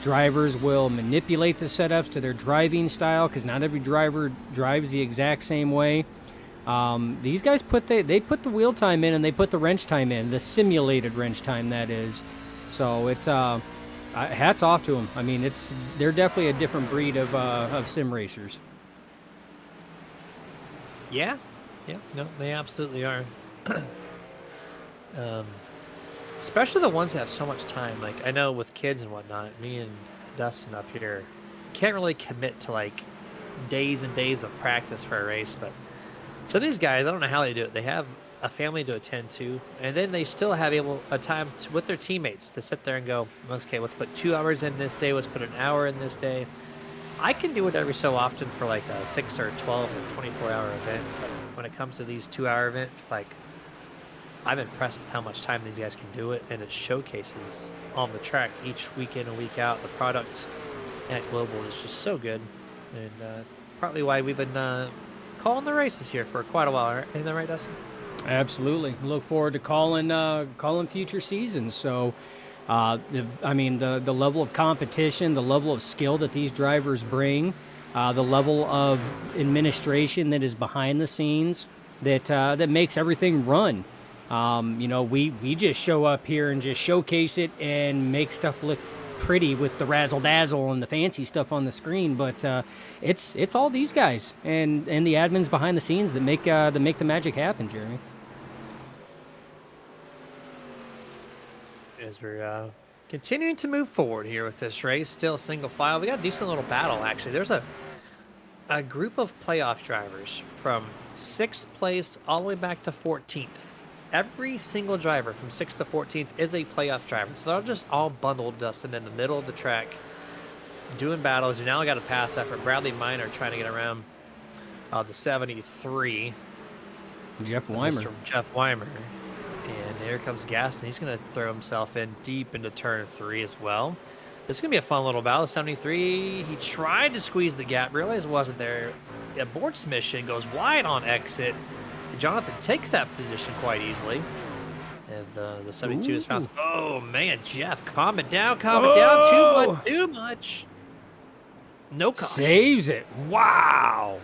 Drivers will manipulate the setups to their driving style because not every driver drives the exact same way. These guys put the wheel time in and they put the wrench time in, the simulated wrench time that is. So it's hats off to them. I mean, they're definitely a different breed of sim racers. Yeah, no, they absolutely are. Especially the ones that have so much time. Like, I know with kids and whatnot, me and Dustin up here can't really commit to like days and days of practice for a race. But so these guys, I don't know how they do it. They have a family to attend to, and then they still have a time with their teammates to sit there and go, okay, let's put 2 hours in this day. Let's put an hour in this day. I can do it every so often for like a 6 or 12 or 24-hour event, but when it comes to these 2-hour events, like, I'm impressed with how much time these guys can do it, and it showcases on the track each week in and week out. The product at Global is just so good, and it's partly why we've been calling the races here for quite a while. Isn't that right, Dustin? Absolutely. Look forward to calling future seasons. So. The level of competition, the level of skill that these drivers bring, the level of administration that is behind the scenes that makes everything run. We just show up here and just showcase it and make stuff look pretty with the razzle dazzle and the fancy stuff on the screen. But it's all these guys and the admins behind the scenes that make the magic happen, Jeremy. As we're continuing to move forward here with this race, still single file. We got a decent little battle, actually. There's a group of playoff drivers from 6th place all the way back to 14th. Every single driver from 6th to 14th is a playoff driver. So they're just all bundled, Dustin, in the middle of the track, doing battles. You now got a pass effort. Bradley Minor trying to get around the 73. Jeff Weimer. Mr. Jeff Weimer. And here comes Gaston. He's going to throw himself in deep into turn 3 as well. This is going to be a fun little battle. 73, he tried to squeeze the gap, realized it wasn't there. Abort submission, goes wide on exit. Jonathan takes that position quite easily. And the 72 is found. Oh, man, Jeff, calm it down. Too much. No caution. Saves it. Wow.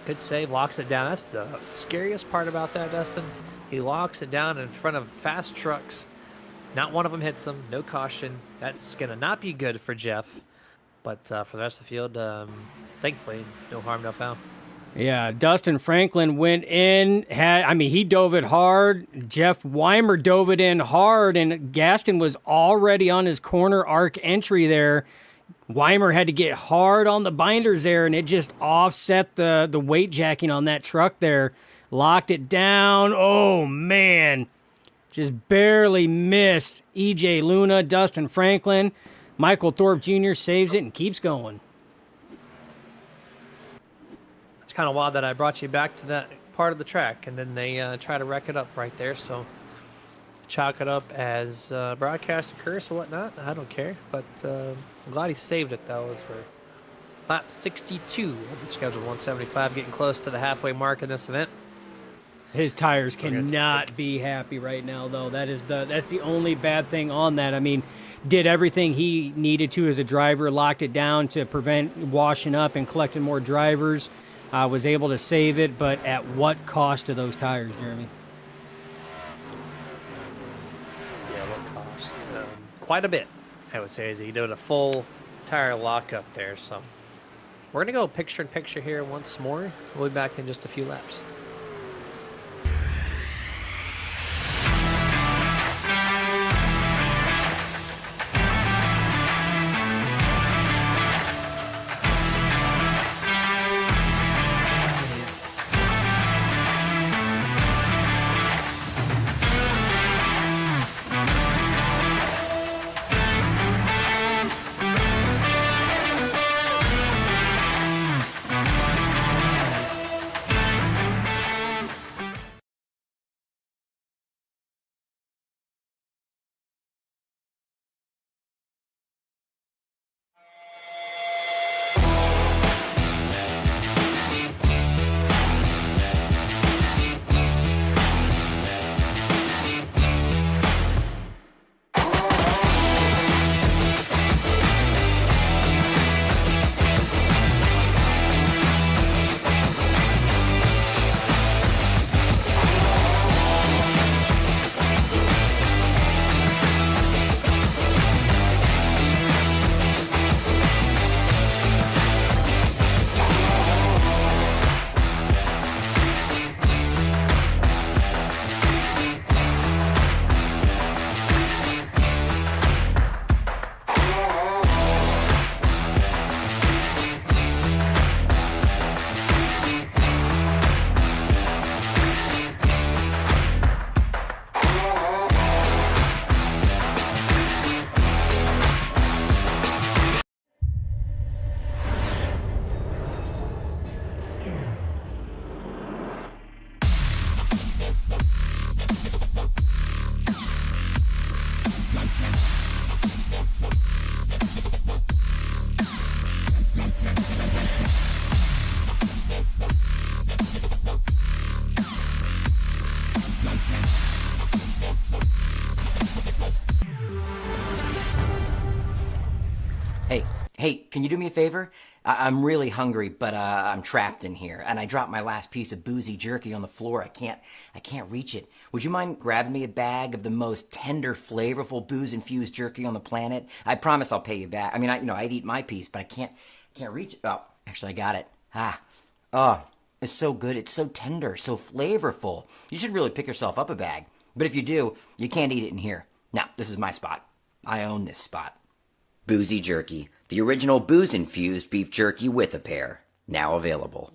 Good save, locks it down. That's the scariest part about that, Dustin. He locks it down in front of fast trucks. Not one of them hits him. No caution. That's going to not be good for Jeff. But for the rest of the field, thankfully, no harm, no foul. Yeah, Dustin Franklin went in. He dove it hard. Jeff Weimer dove it in hard, and Gaston was already on his corner arc entry there. Weimer had to get hard on the binders there, and it just offset the weight jacking on that truck there. Locked it down. Oh, man. Just barely missed EJ Luna, Dustin Franklin. Michael Thorpe Jr. saves it and keeps going. It's kind of wild that I brought you back to that part of the track, and then they try to wreck it up right there. So chalk it up as broadcast a curse or whatnot. I don't care. But I'm glad he saved it, though. It was for lap 62 of the scheduled 175, getting close to the halfway mark in this event. His tires cannot be happy right now, though. That's the only bad thing on that. I mean, did everything he needed to as a driver, locked it down to prevent washing up and collecting more drivers, was able to save it, but at what cost to those tires, Jeremy? Yeah, what cost? Quite a bit, I would say, as he did a full tire lockup there. So we're going to go picture-in-picture here once more. We'll be back in just a few laps. Hey, can you do me a favor? I'm really hungry, but I'm trapped in here, and I dropped my last piece of boozy jerky on the floor. I can't reach it. Would you mind grabbing me a bag of the most tender, flavorful booze-infused jerky on the planet? I promise I'll pay you back. I mean, I'd eat my piece, but I can't reach it. Oh, actually, I got it. Oh, it's so good. It's so tender, so flavorful. You should really pick yourself up a bag. But if you do, you can't eat it in here. Now, this is my spot. I own this spot. Boozy Jerky, the original booze-infused beef jerky with a pair. Now available.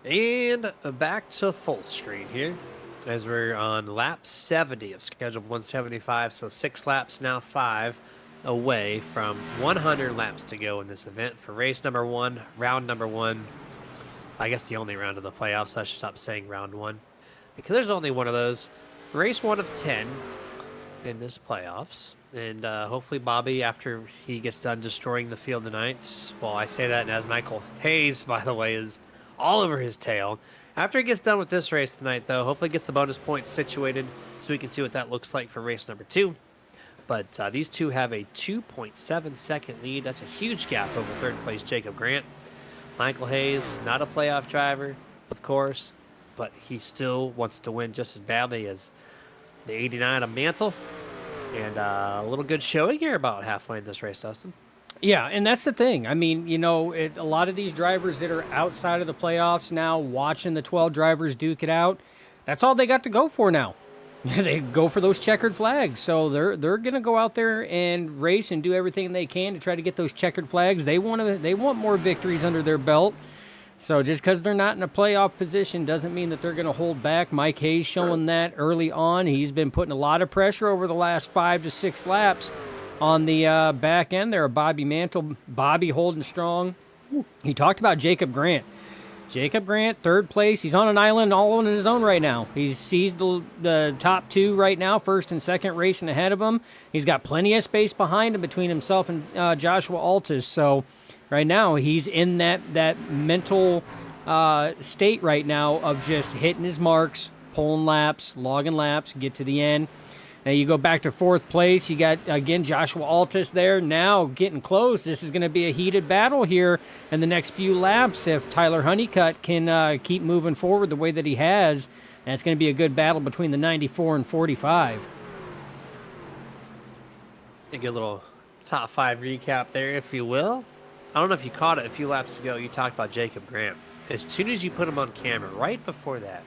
And back to full screen here as we're on lap 70 of scheduled 175. So 6 laps, now 5 away from 100 laps to go in this event for race number 1, round number 1. I guess the only round of the playoffs. I should stop saying round 1 because there's only one of those. Race 1 of 10 in this playoffs. And hopefully Bobby, after he gets done destroying the field tonight, well, I say that, and as Michael Hayes, by the way, is all over his tail. After he gets done with this race tonight, though, hopefully gets the bonus points situated so we can see what that looks like for race number 2. But these two have a 2.7 second lead. That's a huge gap over third place Jacob Grant. Michael Hayes, not a playoff driver, of course, but he still wants to win just as badly as the 89 of Mantle. And a little good showing here about halfway in this race, Dustin. Yeah, and that's the thing. I mean, you know, a lot of these drivers that are outside of the playoffs now, watching the 12 drivers duke it out, that's all they got to go for now. They go for those checkered flags. So they're going to go out there and race and do everything they can to try to get those checkered flags. They want more victories under their belt. So just because they're not in a playoff position doesn't mean that they're going to hold back. Mike Hayes showing that early on. He's been putting a lot of pressure over the last 5 to 6 laps on the back end there. Bobby Mantle, Bobby holding strong. He talked about Jacob Grant. Jacob Grant, third place. He's on an island all on his own right now. He's seized the top 2 right now, first and second racing ahead of him. He's got plenty of space behind him between himself and Joshua Altus. So right now he's in that mental state right now of just hitting his marks, pulling laps, logging laps, get to the end. Now you go back to fourth place. You got, again, Joshua Altus there. Now getting close. This is going to be a heated battle here in the next few laps if Tyler Honeycutt can keep moving forward the way that he has. And it's going to be a good battle between the 94 and 45. A good little top 5 recap there, if you will. I don't know if you caught it a few laps ago. You talked about Jacob Grant. As soon as you put him on camera, right before that,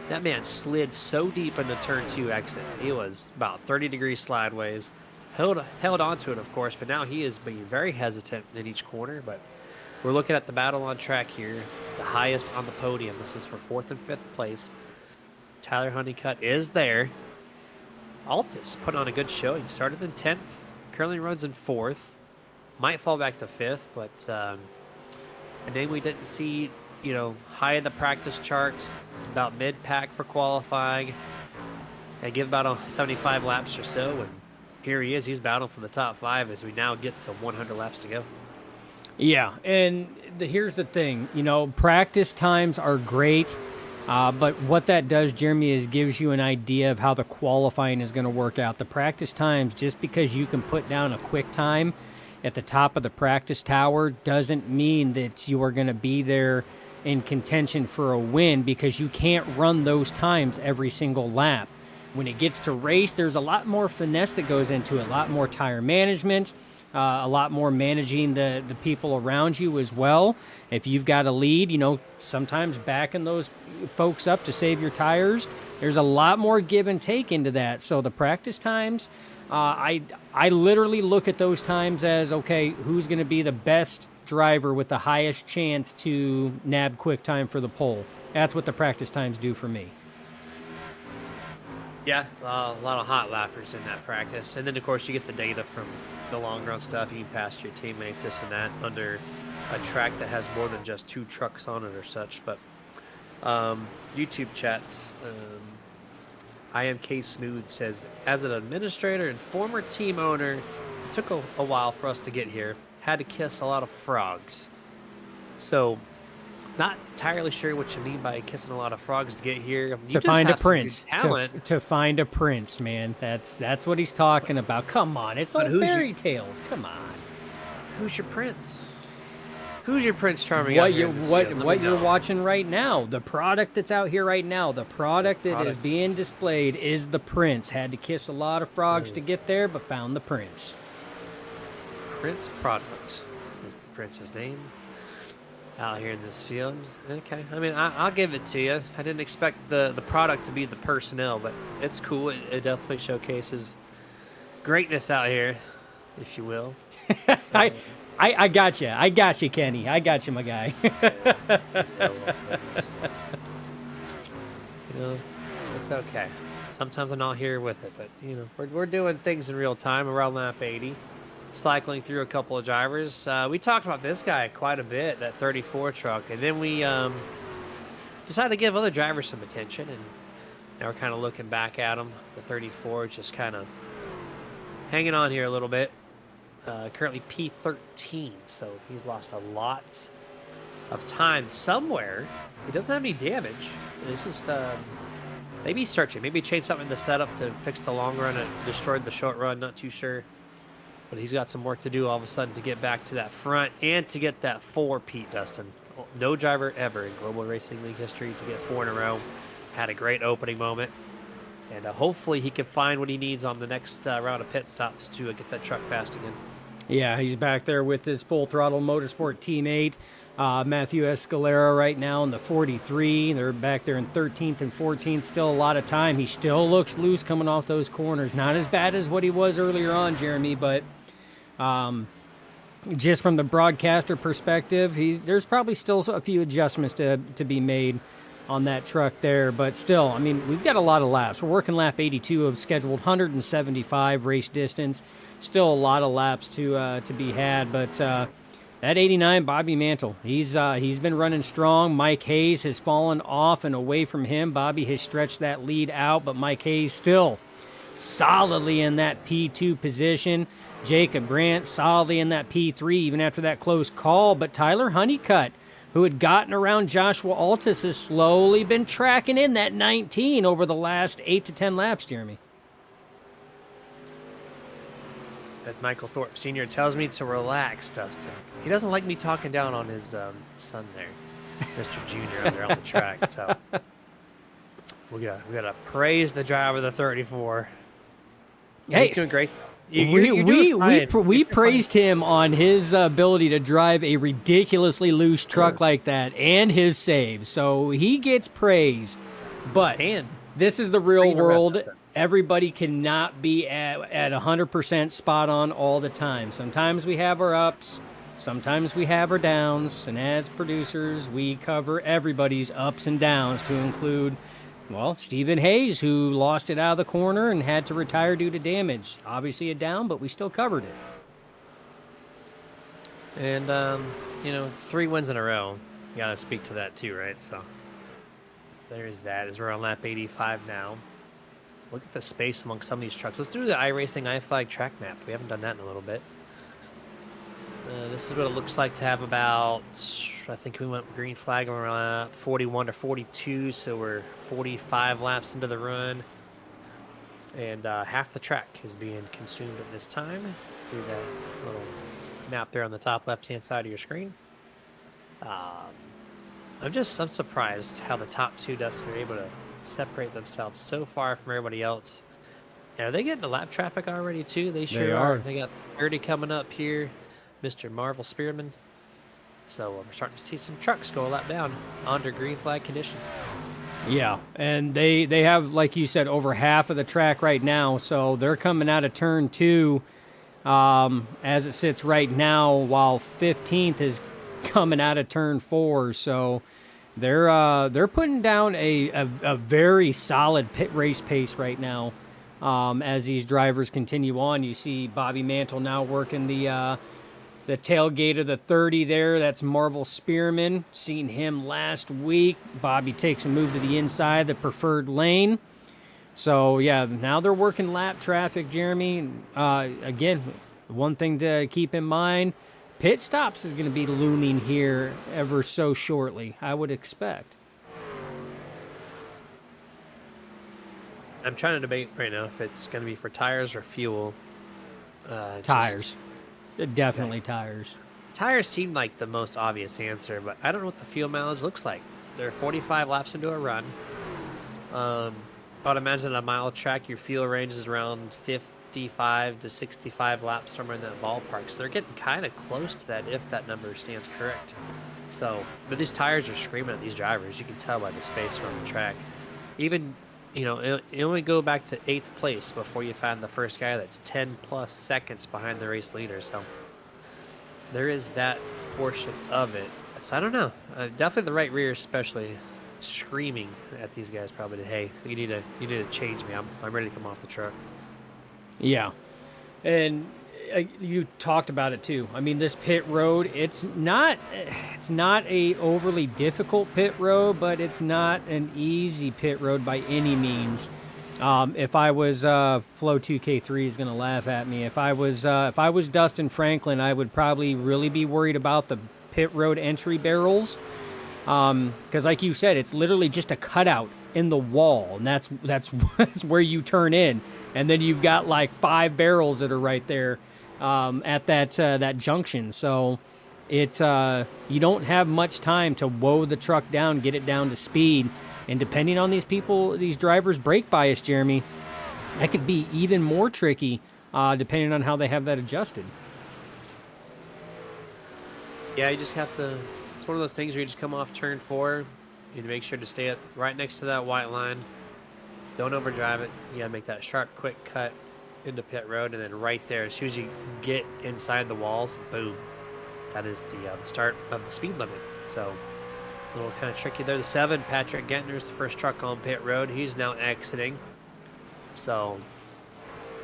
that man slid so deep in the turn 2 exit. He was about 30 degrees sideways. Held onto it, of course, but now he is being very hesitant in each corner. But we're looking at the battle on track here. The highest on the podium. This is for 4th and 5th place. Tyler Honeycutt is there. Altus put on a good show. He started in 10th. Currently runs in 4th. Might fall back to 5th, but a name we didn't see, high in the practice charts, about mid-pack for qualifying. They give about 75 laps or so, and here he is. He's battling for the top 5 as we now get to 100 laps to go. Yeah, and here's the thing. Practice times are great, but what that does, Jeremy, is gives you an idea of how the qualifying is going to work out. The practice times, just because you can put down a quick time at the top of the practice tower doesn't mean that you are going to be there in contention for a win, because you can't run those times every single lap. When it gets to race, there's a lot more finesse that goes into it, a lot more tire management, a lot more managing the people around you as well. If you've got a lead, sometimes backing those folks up to save your tires. There's a lot more give and take into that. So the practice times, I literally look at those times as, okay, who's going to be the best driver with the highest chance to nab quick time for the pole. That's what the practice times do for me. Yeah, a lot of hot lappers in that practice. And then, of course, you get the data from the long run stuff. You can pass your teammates this and that under a track that has more than just 2 trucks on it or such. But YouTube chats, IMK Smooth says, as an administrator and former team owner, it took a while for us to get here. Had to kiss a lot of frogs. So, not entirely sure what you mean by kissing a lot of frogs to get here. You To just find a have some good prince. talent. To find a prince, man. That's what he's talking about. Come on, it's But old who's fairy tales. Come on. Who's your prince? Who's your Prince Charming? What out here you in this what field? Let what me you're know. watching right now, the product that's out here right now, the product that is product. being displayed is the prince. Had to kiss a lot of frogs to get there, but found the prince. Prince Product is the prince's name out here in this field. Okay, I mean, I'll give it to you. I didn't expect the product to be the personnel, but it's cool. It definitely showcases greatness out here, if you will. I got you. I got you, Kenny. I got you, my guy. It's okay. Sometimes I'm not here with it, but we're doing things in real time around lap 80, cycling through a couple of drivers. We talked about this guy quite a bit, that 34 truck, and then we decided to give other drivers some attention, and now we're kind of looking back at him. The 34 just kind of hanging on here a little bit. Currently P13, so he's lost a lot of time somewhere. He doesn't have any damage. It's just maybe he's searching. Maybe he changed something in the setup to fix the long run and destroyed the short run. Not too sure. But he's got some work to do all of a sudden to get back to that front and to get that 4, Pete Dustin. No driver ever in Global Racing League history to get 4 in a row. Had a great opening moment. And hopefully he can find what he needs on the next round of pit stops to get that truck fast again. Yeah, he's back there with his Full Throttle Motorsport teammate, Matthew Escalera, right now in the 43. They're back there in 13th and 14th. Still a lot of time. He still looks loose coming off those corners. Not as bad as what he was earlier on, Jeremy, but just from the broadcaster perspective, there's probably still a few adjustments to be made on that truck there. But still, I mean, we've got a lot of laps. We're working lap 82 of scheduled 175 race distance. Still a lot of laps to be had, but that 89 Bobby Mantle, he's been running strong. Mike Hayes has fallen off and away from him. Bobby has stretched that lead out, but Mike Hayes still solidly in that P2 position. Jacob Grant solidly in that P3 even after that close call, but Tyler Honeycutt, who had gotten around Joshua Altus, has slowly been tracking in that 19 over the last 8 to 10 laps, Jeremy. As Michael Thorpe Sr. tells me to relax, Dustin. He doesn't like me talking down on his son there, Mr. Junior, out there on the track. So we gotta praise the driver of the 34. Hey, he's doing great. We praised him on his ability to drive a ridiculously loose truck like that and his saves. So he gets praised. But this is the real world. Everybody cannot be at 100% spot on all the time. Sometimes we have our ups, sometimes we have our downs, and as producers, we cover everybody's ups and downs to include, well, Stephen Hayes, who lost it out of the corner and had to retire due to damage. Obviously a down, but we still covered it. And, 3 wins in a row. You got to speak to that too, right? So there's that as we're on lap 85 now. Look at the space among some of these trucks. Let's do the iRacing iFlag track map. We haven't done that in a little bit. This is what it looks like to have about, I think we went green flag around 41 to 42, so we're 45 laps into the run. And half the track is being consumed at this time through that little map there on the top left-hand side of your screen. I'm surprised how the top 2, Dustin, are able to separate themselves so far from everybody else. Are they getting the lap traffic already too? They They sure are. are. They got 30 coming up here, Mr. Marvel Spearman. So I'm starting to see some trucks go a lap down under green flag conditions. Yeah, and they have, like you said, over half of the track right now, so they're coming out of turn 2 as it sits right now, while 15th is coming out of turn 4. So they're putting down a very solid pit race pace right now. As these drivers continue on, you see Bobby Mantle now working the tailgate of the 30 there. That's Marvel Spearman. Seen him last week. Bobby takes a move to the inside, the preferred lane. So, yeah, now they're working lap traffic, Jeremy. Again, one thing to keep in mind, pit stops is going to be looming here ever so shortly, I would expect. I'm trying to debate right now if it's going to be for tires or fuel. Tires. Definitely tires. Tires seem like the most obvious answer, but I don't know what the fuel mileage looks like. They're 45 laps into a run. I would imagine a mile track, your fuel range is around 55 to 65 laps, somewhere in that ballpark. So they're getting kind of close to that if that number stands correct. So, but these tires are screaming at these drivers. You can tell by the space around the track. Even, you only go back to 8th place before you find the first guy that's 10 plus seconds behind the race leader. So there is that portion of it. So I don't know. Definitely the right rear, especially screaming at these guys probably to, hey, you need to change me. I'm ready to come off the truck. Yeah. And you talked about it too. I mean, this pit road, it's not a overly difficult pit road, but it's not an easy pit road by any means. If I was Flow 2K3 is going to laugh at me. If I was Dustin Franklin, I would probably really be worried about the pit road entry barrels. Because like you said, it's literally just a cutout in the wall, and that's that's where you turn in, and then you've got like 5 barrels that are right there at that junction. So it you don't have much time to woe the truck down, get it down to speed, and depending on these drivers' brake bias, Jeremy, that could be even more tricky depending on how they have that adjusted. Yeah, you just have to. It's one of those things where you just come off turn 4. You need to make sure to stay right next to that white line. Don't overdrive it. You gotta make that sharp, quick cut into pit road, and then right there, as soon as you get inside the walls, boom. That is the start of the speed limit. So a little kind of tricky there. The 7, Patrick Gentner's the first truck on pit road. He's now exiting. So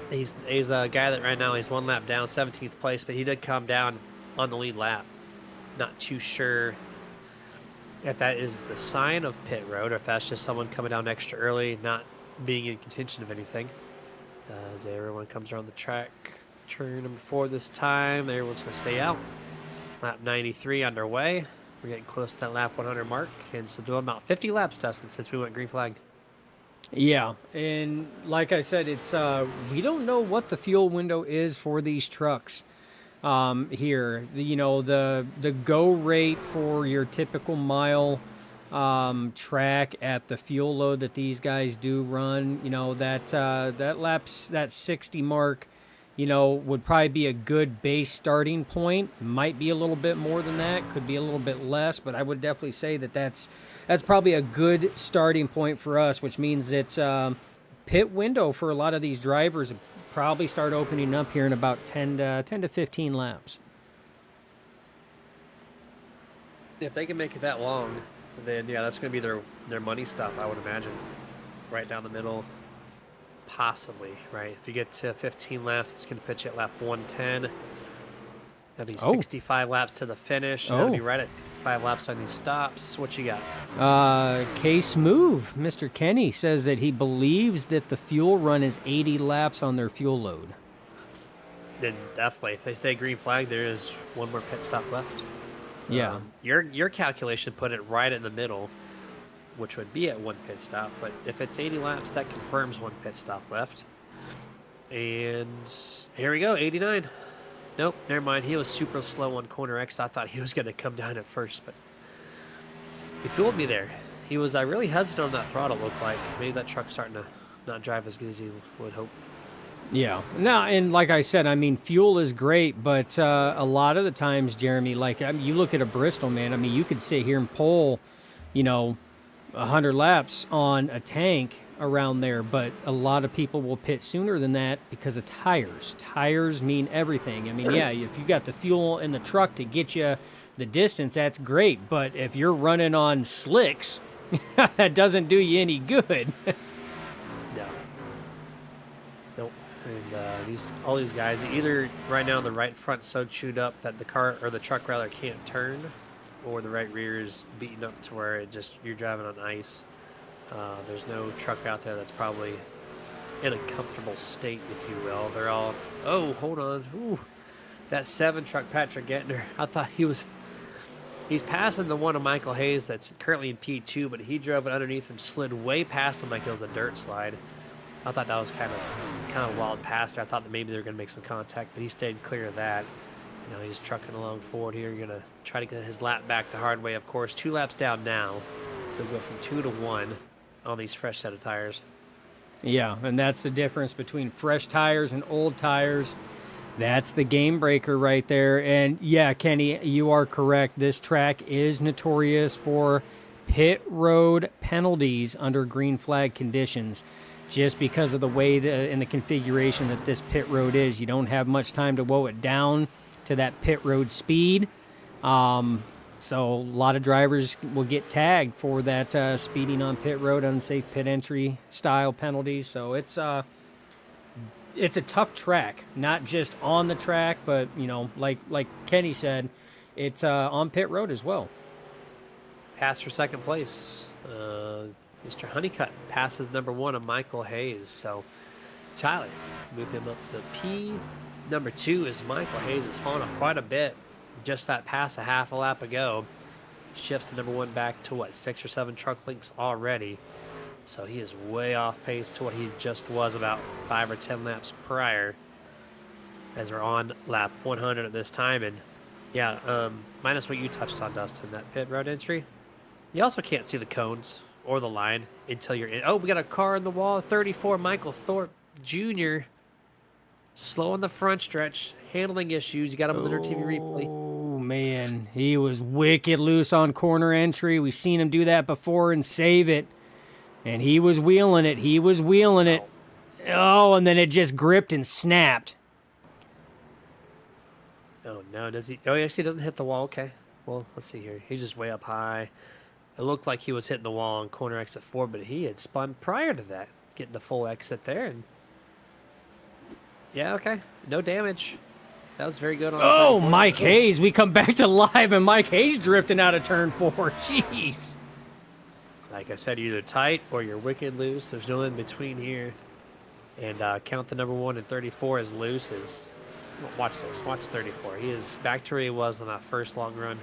he's a guy that right now he's 1 lap down, 17th place, but he did come down on the lead lap. Not too sure if that is the sign of pit road or if that's just someone coming down extra early, not being in contention of anything. As everyone comes around the track, turn number 4 this time, everyone's going to stay out. Lap 93 underway. We're getting close to that lap 100 mark, and so doing about 50 laps, Dustin, since we went green flag. Yeah, and like I said, it's we don't know what the fuel window is for these trucks here. The go rate for your typical mile track at the fuel load that these guys do run, that 60 mark, would probably be a good base starting point. Might be a little bit more than that, could be a little bit less, but I would definitely say that's probably a good starting point for us, which means that pit window for a lot of these drivers will probably start opening up here in about 10 to 15 laps. If they can make it that long, then yeah, that's going to be their money stop, I would imagine. Right down the middle, possibly, right? If you get to 15 laps, it's going to pitch at lap 110. That'd be 65 laps to the finish. That'll be right at 65 laps on these stops. What you got? K-Smooth, Mr. Kenny, says that he believes that the fuel run is 80 laps on their fuel load. Then definitely, if they stay green flag, there is one more pit stop left. Yeah. Your calculation put it right in the middle, which would be at 1 pit stop. But if it's 80 laps, that confirms 1 pit stop left. And here we go, 89. Nope, never mind. He was super slow on corner X. I thought he was going to come down at first, but he fooled me there. He was really hesitant on that throttle, looked like. Maybe that truck's starting to not drive as good as he would hope. Yeah. No, and like I said, I mean, fuel is great, but a lot of the times, Jeremy, like I mean, you look at a Bristol, man. I mean, you could sit here and pull, you know, 100 laps on a tank around there, but a lot of people will pit sooner than that because of tires. Tires mean everything. I mean, yeah, if you got the fuel in the truck to get you the distance, that's great. But if you're running on slicks, that doesn't do you any good. No. Nope. And all these guys, either right now the right front's so chewed up that the car or the truck rather can't turn, or the right rear is beaten up to where you're driving on ice. There's no truck out there that's probably in a comfortable state, if you will. They're all, oh, hold on. Ooh, that 7 truck, Patrick Gettner. I thought he's passing the one of Michael Hayes that's currently in P2, but he drove it underneath him, slid way past him like it was a dirt slide. I thought that was kind of wild pass there. I thought that maybe they were going to make some contact, but he stayed clear of that. You know, he's trucking along forward here. You're going to try to get his lap back the hard way, of course. 2 laps down now. So we'll go from 2 to 1 on these fresh set of tires. Yeah, and that's the difference between fresh tires and old tires. That's the game breaker right there. And yeah, Kenny, you are correct. This track is notorious for pit road penalties under green flag conditions, just because of the way and the configuration that this pit road is. You don't have much time to woe it down to that pit road speed. So a lot of drivers will get tagged for that speeding on pit road, unsafe pit entry style penalties. So it's a tough track, not just on the track, but you know, like Kenny said, it's on pit road as well. Pass for second place. Mr. Honeycutt passes number 1 of Michael Hayes. So Tyler move him up to P. Number 2 is Michael Hayes has fallen off quite a bit. Just that pass a half a lap ago. Shifts the number 1 back to 6 or 7 truck links already. So he is way off pace to what he just was about 5 or 10 laps prior, as we're on lap 100 at this time. And yeah, minus what you touched on, Dustin, that pit road entry, you also can't see the cones or the line until you're in. Oh, we got a car in the wall. 34 Michael Thorpe Jr. slow on the front stretch, handling issues. You got him on the TV replay. Oh man, he was wicked loose on corner entry. We seen him do that before and save it. And he was wheeling it. He was wheeling it. Oh, and then it just gripped and snapped. Oh, no. Does he? Oh, he actually doesn't hit the wall. Okay. Well, let's see here. He's just way up high. It looked like he was hitting the wall on corner exit 4, but he had spun prior to that, getting the full exit there. And yeah, okay. No damage. That was very good. Oh, Mike Hayes. We come back to live, and Mike Hayes drifting out of turn 4. Jeez. Like I said, you're either tight or you're wicked loose. There's no in between here. And count the number 1 and 34 as loose as. Watch this. Watch 34. He is back to where he was on that first long run.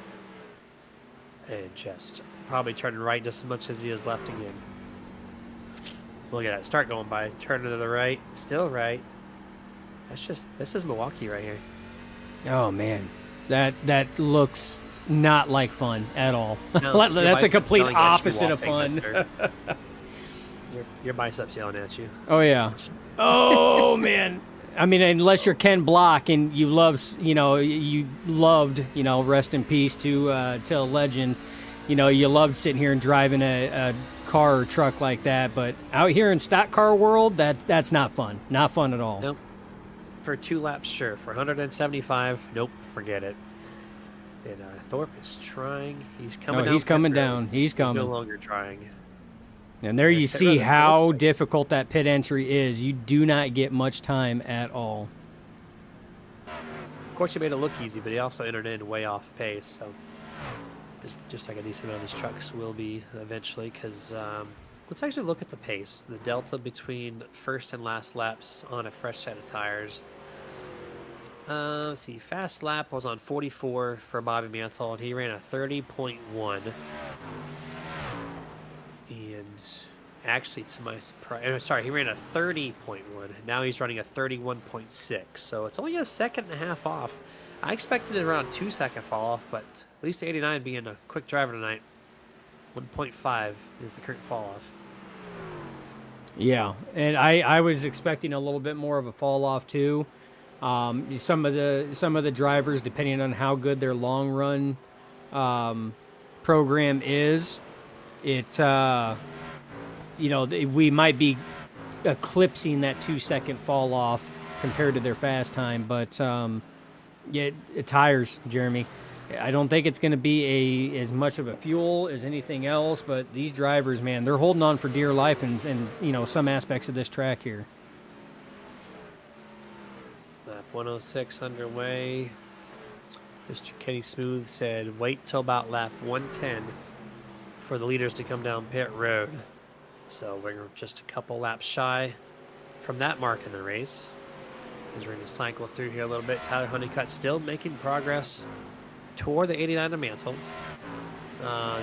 And just probably turning right just as much as he is left again. Look at that. Start going by. Turning to the right. Still right. This is Milwaukee right here. Oh, man. That looks not like fun at all. No, that's a complete opposite of fun. Your biceps yelling at you. Oh, yeah. Oh, man. I mean, unless you're Ken Block and you loved, rest in peace to a legend. You know, you loved sitting here and driving a car or truck like that. But out here in stock car world, that's not fun. Not fun at all. Nope. For 2 laps, sure. For 175, nope, forget it. And Thorpe is trying. He's coming down. He's coming down. He's coming. He's no longer trying. And there you see how difficult that pit entry is. You do not get much time at all. Of course, he made it look easy, but he also entered in way off pace. So just like a decent amount of these trucks will be eventually. Because let's actually look at the pace. The delta between first and last laps on a fresh set of tires. Let's see. Fast lap was on 44 for Bobby Mantle, and he ran a 30.1. And actually, to my surprise, sorry, he ran a 30.1. Now he's running a 31.6. So it's only a second and a half off. I expected around 2 second fall off, but at least 89 being a quick driver tonight, 1.5 is the current fall off. Yeah, and I was expecting a little bit more of a fall off too. Some of the drivers, depending on how good their long run program is, we might be eclipsing that 2 second fall off compared to their fast time. But yeah, tires, Jeremy. I don't think it's going to be as much of a fuel as anything else. But these drivers, man, they're holding on for dear life in some aspects of this track here. Lap 106 underway. Mr. Kenny Smooth said, wait till about lap 110 for the leaders to come down pit road. So we're just a couple laps shy from that mark in the race. As we're going to cycle through here a little bit. Tyler Honeycutt still making progress toward the 89 to mantle.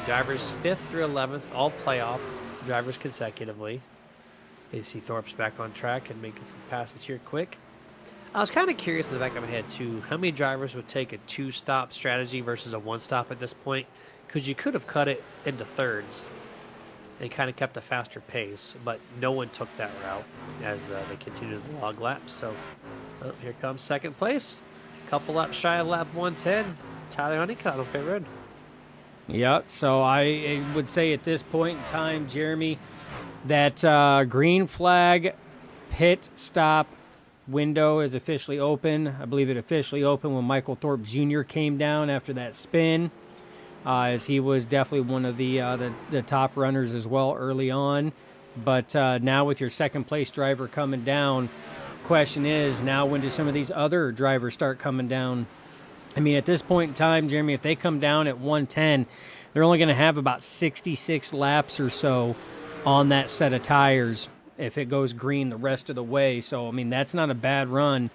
Drivers 5th through 11th, all playoff drivers consecutively. AC Thorpe's back on track and making some passes here quick. I was kind of curious in the back of my head, too, how many drivers would take a 2-stop strategy versus a 1-stop at this point? Because you could have cut it into thirds and kind of kept a faster pace, but no one took that route as they continued the log laps. So here comes second place. Couple laps shy of lap 110. Tyler Honeycutt on pit road. Yeah, so I would say at this point in time, Jeremy, that green flag pit stop window is officially open. I believe it officially opened when Michael Thorpe Jr. came down after that spin, as he was definitely one of the top runners as well early on. But now with your second place driver coming down, question is now when do some of these other drivers start coming down? I mean, at this point in time, Jeremy, if they come down at 110, they're only going to have about 66 laps or so on that set of tires if it goes green the rest of the way. So, I mean, that's not a bad run,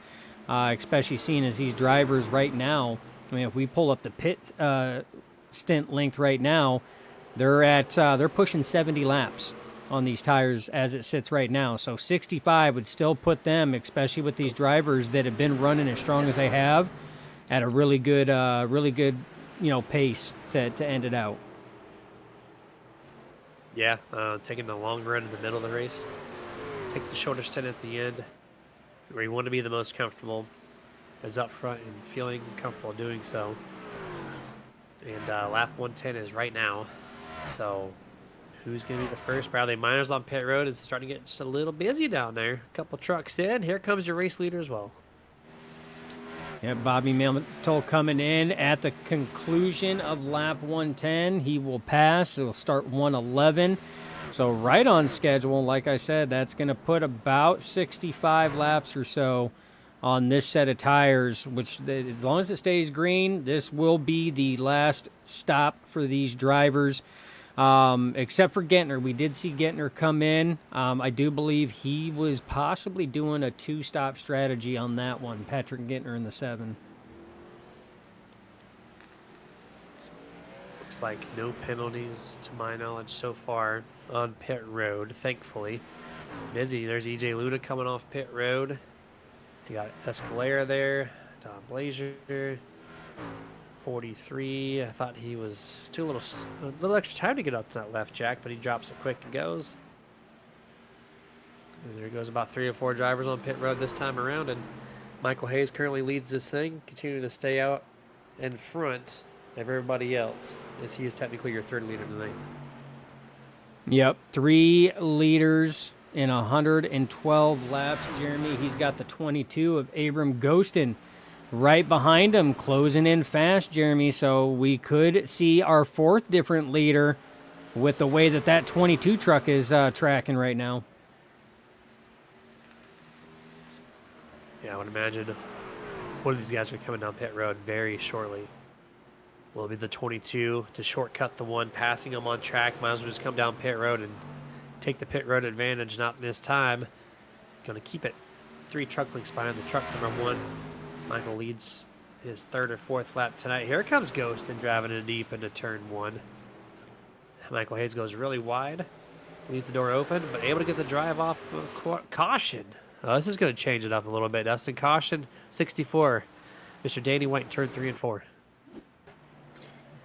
especially seeing as these drivers right now. I mean, if we pull up the pit stint length right now, they're pushing 70 laps on these tires as it sits right now. So 65 would still put them, especially with these drivers that have been running as strong as they have, at a really good pace to end it out. Yeah, taking the long run in the middle of the race. Take the shorter stint at the end, where you want to be the most comfortable, is up front and feeling comfortable doing so. And lap 110 is right now. So who's going to be the first? Bradley Miners on pit road. It's starting to get just a little busy down there. A couple trucks in. Here comes your race leader as well. Yeah, Bobby Melmantle coming in at the conclusion of lap 110. He will pass. It'll start 111. So right on schedule. Like I said, that's going to put about 65 laps or so on this set of tires, which as long as it stays green, this will be the last stop for these drivers. Except for Gentner. We did see Gentner come in. I do believe he was possibly doing a 2-stop strategy on that one. Patrick Gentner in the 7. Looks like no penalties to my knowledge so far on pit road, thankfully. Busy. There's EJ Luna coming off pit road. You got Escalera there. Tom Blazier. 43. I thought he was a little extra time to get up to that left jack, but he drops it quick and goes. And there goes about 3 or 4 drivers on pit road this time around, and Michael Hayes currently leads this thing, continuing to stay out in front of everybody else, as he is technically your third leader tonight. Yep, 3 leaders in 112 laps. Jeremy, he's got the 22 of Abram Ghostin right behind him, closing in fast, Jeremy. So we could see our 4th different leader with the way that 22 truck is tracking right now. Yeah, I would imagine one of these guys are coming down pit road very shortly. Will it be the 22 to shortcut the one passing him on track? Might as well just come down pit road and take the pit road advantage. Not this time. Going to keep it 3 truck lengths behind the truck number 1. Michael leads his 3rd or 4th lap tonight. Here comes Ghost and driving it deep into turn 1. Michael Hayes goes really wide, leaves the door open, but able to get the drive off caution. Oh, this is going to change it up a little bit. Dustin, caution, 64. Mr. Danny White in turn 3 and 4.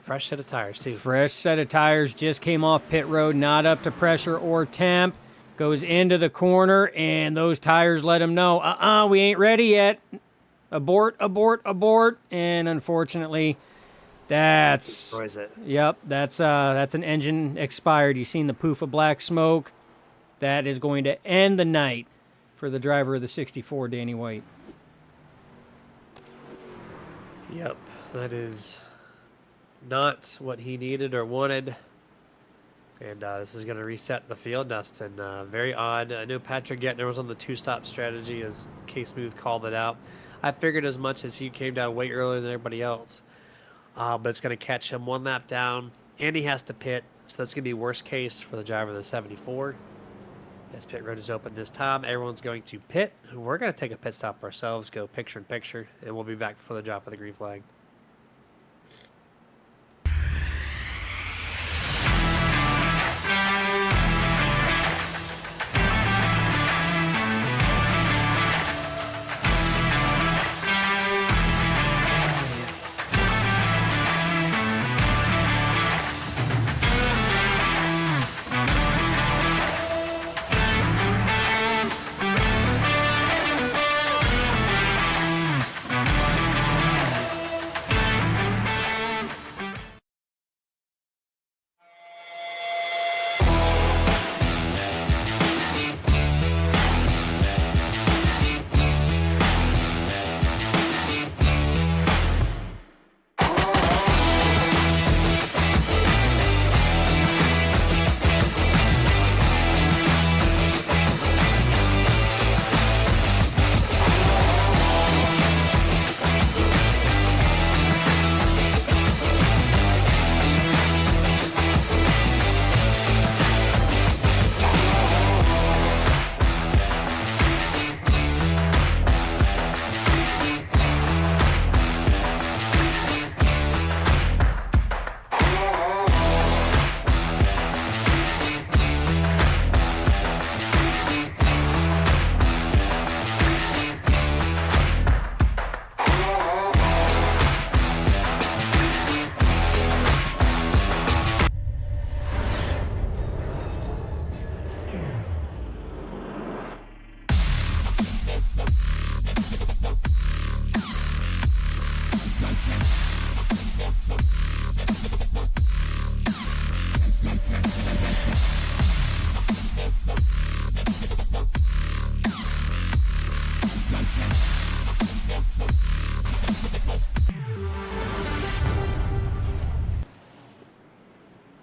Fresh set of tires, too. Fresh set of tires, just came off pit road, not up to pressure or temp. goes into the corner, and those tires let him know, we ain't ready yet. Abort, abort, abort. And unfortunately, that's Destroys it. Yep, that's an engine expired. You've seen the poof of black smoke. That is going to end the night for the driver of the 64, Danny White. Yep, that is not what he needed or wanted. And this is going to reset the field, Dustin. Very odd. I know Patrick Gettner was on the two-stop strategy, as K-Smooth called it out. I figured as much, as he came down way earlier than everybody else. But it's going to catch him one lap down, and he has to pit. So that's going to be worst case for the driver of the 74. As pit road is open this time, everyone's going to pit. We're going to take a pit stop ourselves, go picture in picture, and we'll be back for the drop of the green flag.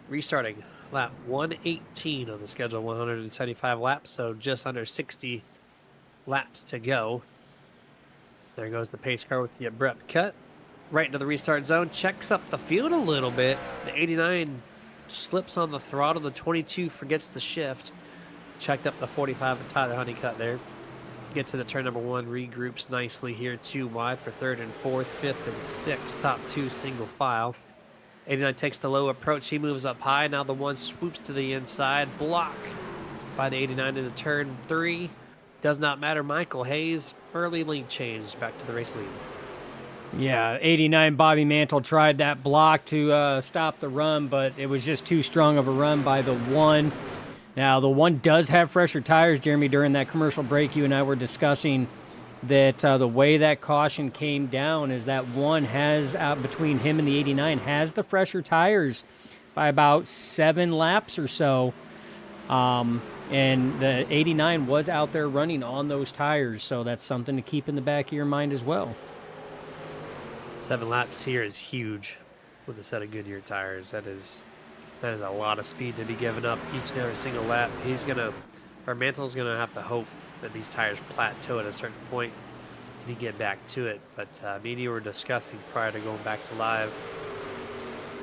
Restarting lap 118 on the schedule, 175 laps, so just under 60 laps to go. There goes the pace car with the abrupt cut. Right into the restart zone, checks up the field a little bit. The 89 slips on the throttle, the 22 forgets the shift. Checked up the 45 with Tyler Honeycutt there. Gets into turn number one, regroups nicely here, 2 wide for third and fourth, fifth and sixth, top 2 single file. 89 takes the low approach, he moves up high, now the 1 swoops to the inside, block by the 89 into turn 3. Does not matter, Michael Hayes, early lead change, back to the race lead. Yeah, 89 Bobby Mantle tried that block to stop the run, but it was just too strong of a run by the 1. Now, the 1 does have fresher tires, Jeremy. During that commercial break, you and I were discussing that the way that caution came down is that 1 has, between him and the 89, has the fresher tires by about 7 laps or so. And the 89 was out there running on those tires, so that's something to keep in the back of your mind as well. 7 laps here is huge with a set of Goodyear tires. That is a lot of speed to be given up each and every single lap. Mantle's gonna have to hope that these tires plateau at a certain point and he get back to it. But me and you were discussing prior to going back to live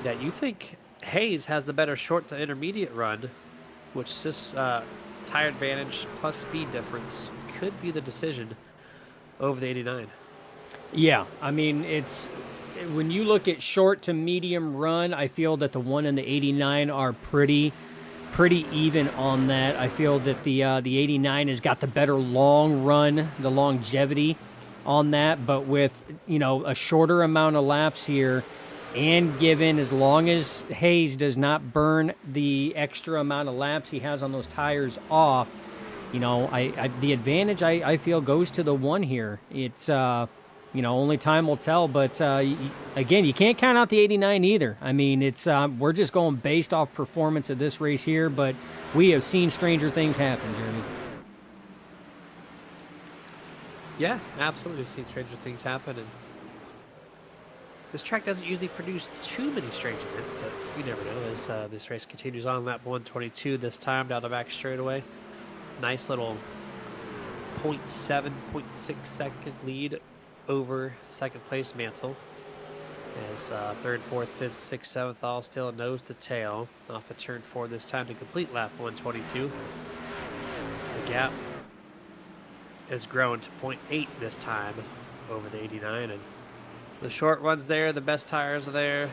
that you think Hayes has the better short to intermediate run, which this tire advantage plus speed difference could be the decision over the 89. Yeah, I mean, it's when you look at short to medium run, I feel that the 1 and the 89 are pretty even on that. I feel that the 89 has got the better long run, the longevity on that, but with, a shorter amount of laps here, And given as long as Hayes does not burn the extra amount of laps he has on those tires off, the advantage I feel goes to the one here. It's only time will tell, but again, you can't count out the 89 either. I mean, it's we're just going based off performance of this race here, but we have seen stranger things happen, Jeremy. Yeah, absolutely. We've seen stranger things happen, and this track doesn't usually produce too many strange events, but you never know as this race continues on. Lap 122 this time down the back straightaway. Nice little 0.7, 0.6 second lead over second place Mantle. As third, fourth, fifth, sixth, seventh all still nose to tail off of turn 4 this time to complete lap 122. The gap has grown to 0.8 this time over the 89, and the short one's there, the best tires are there.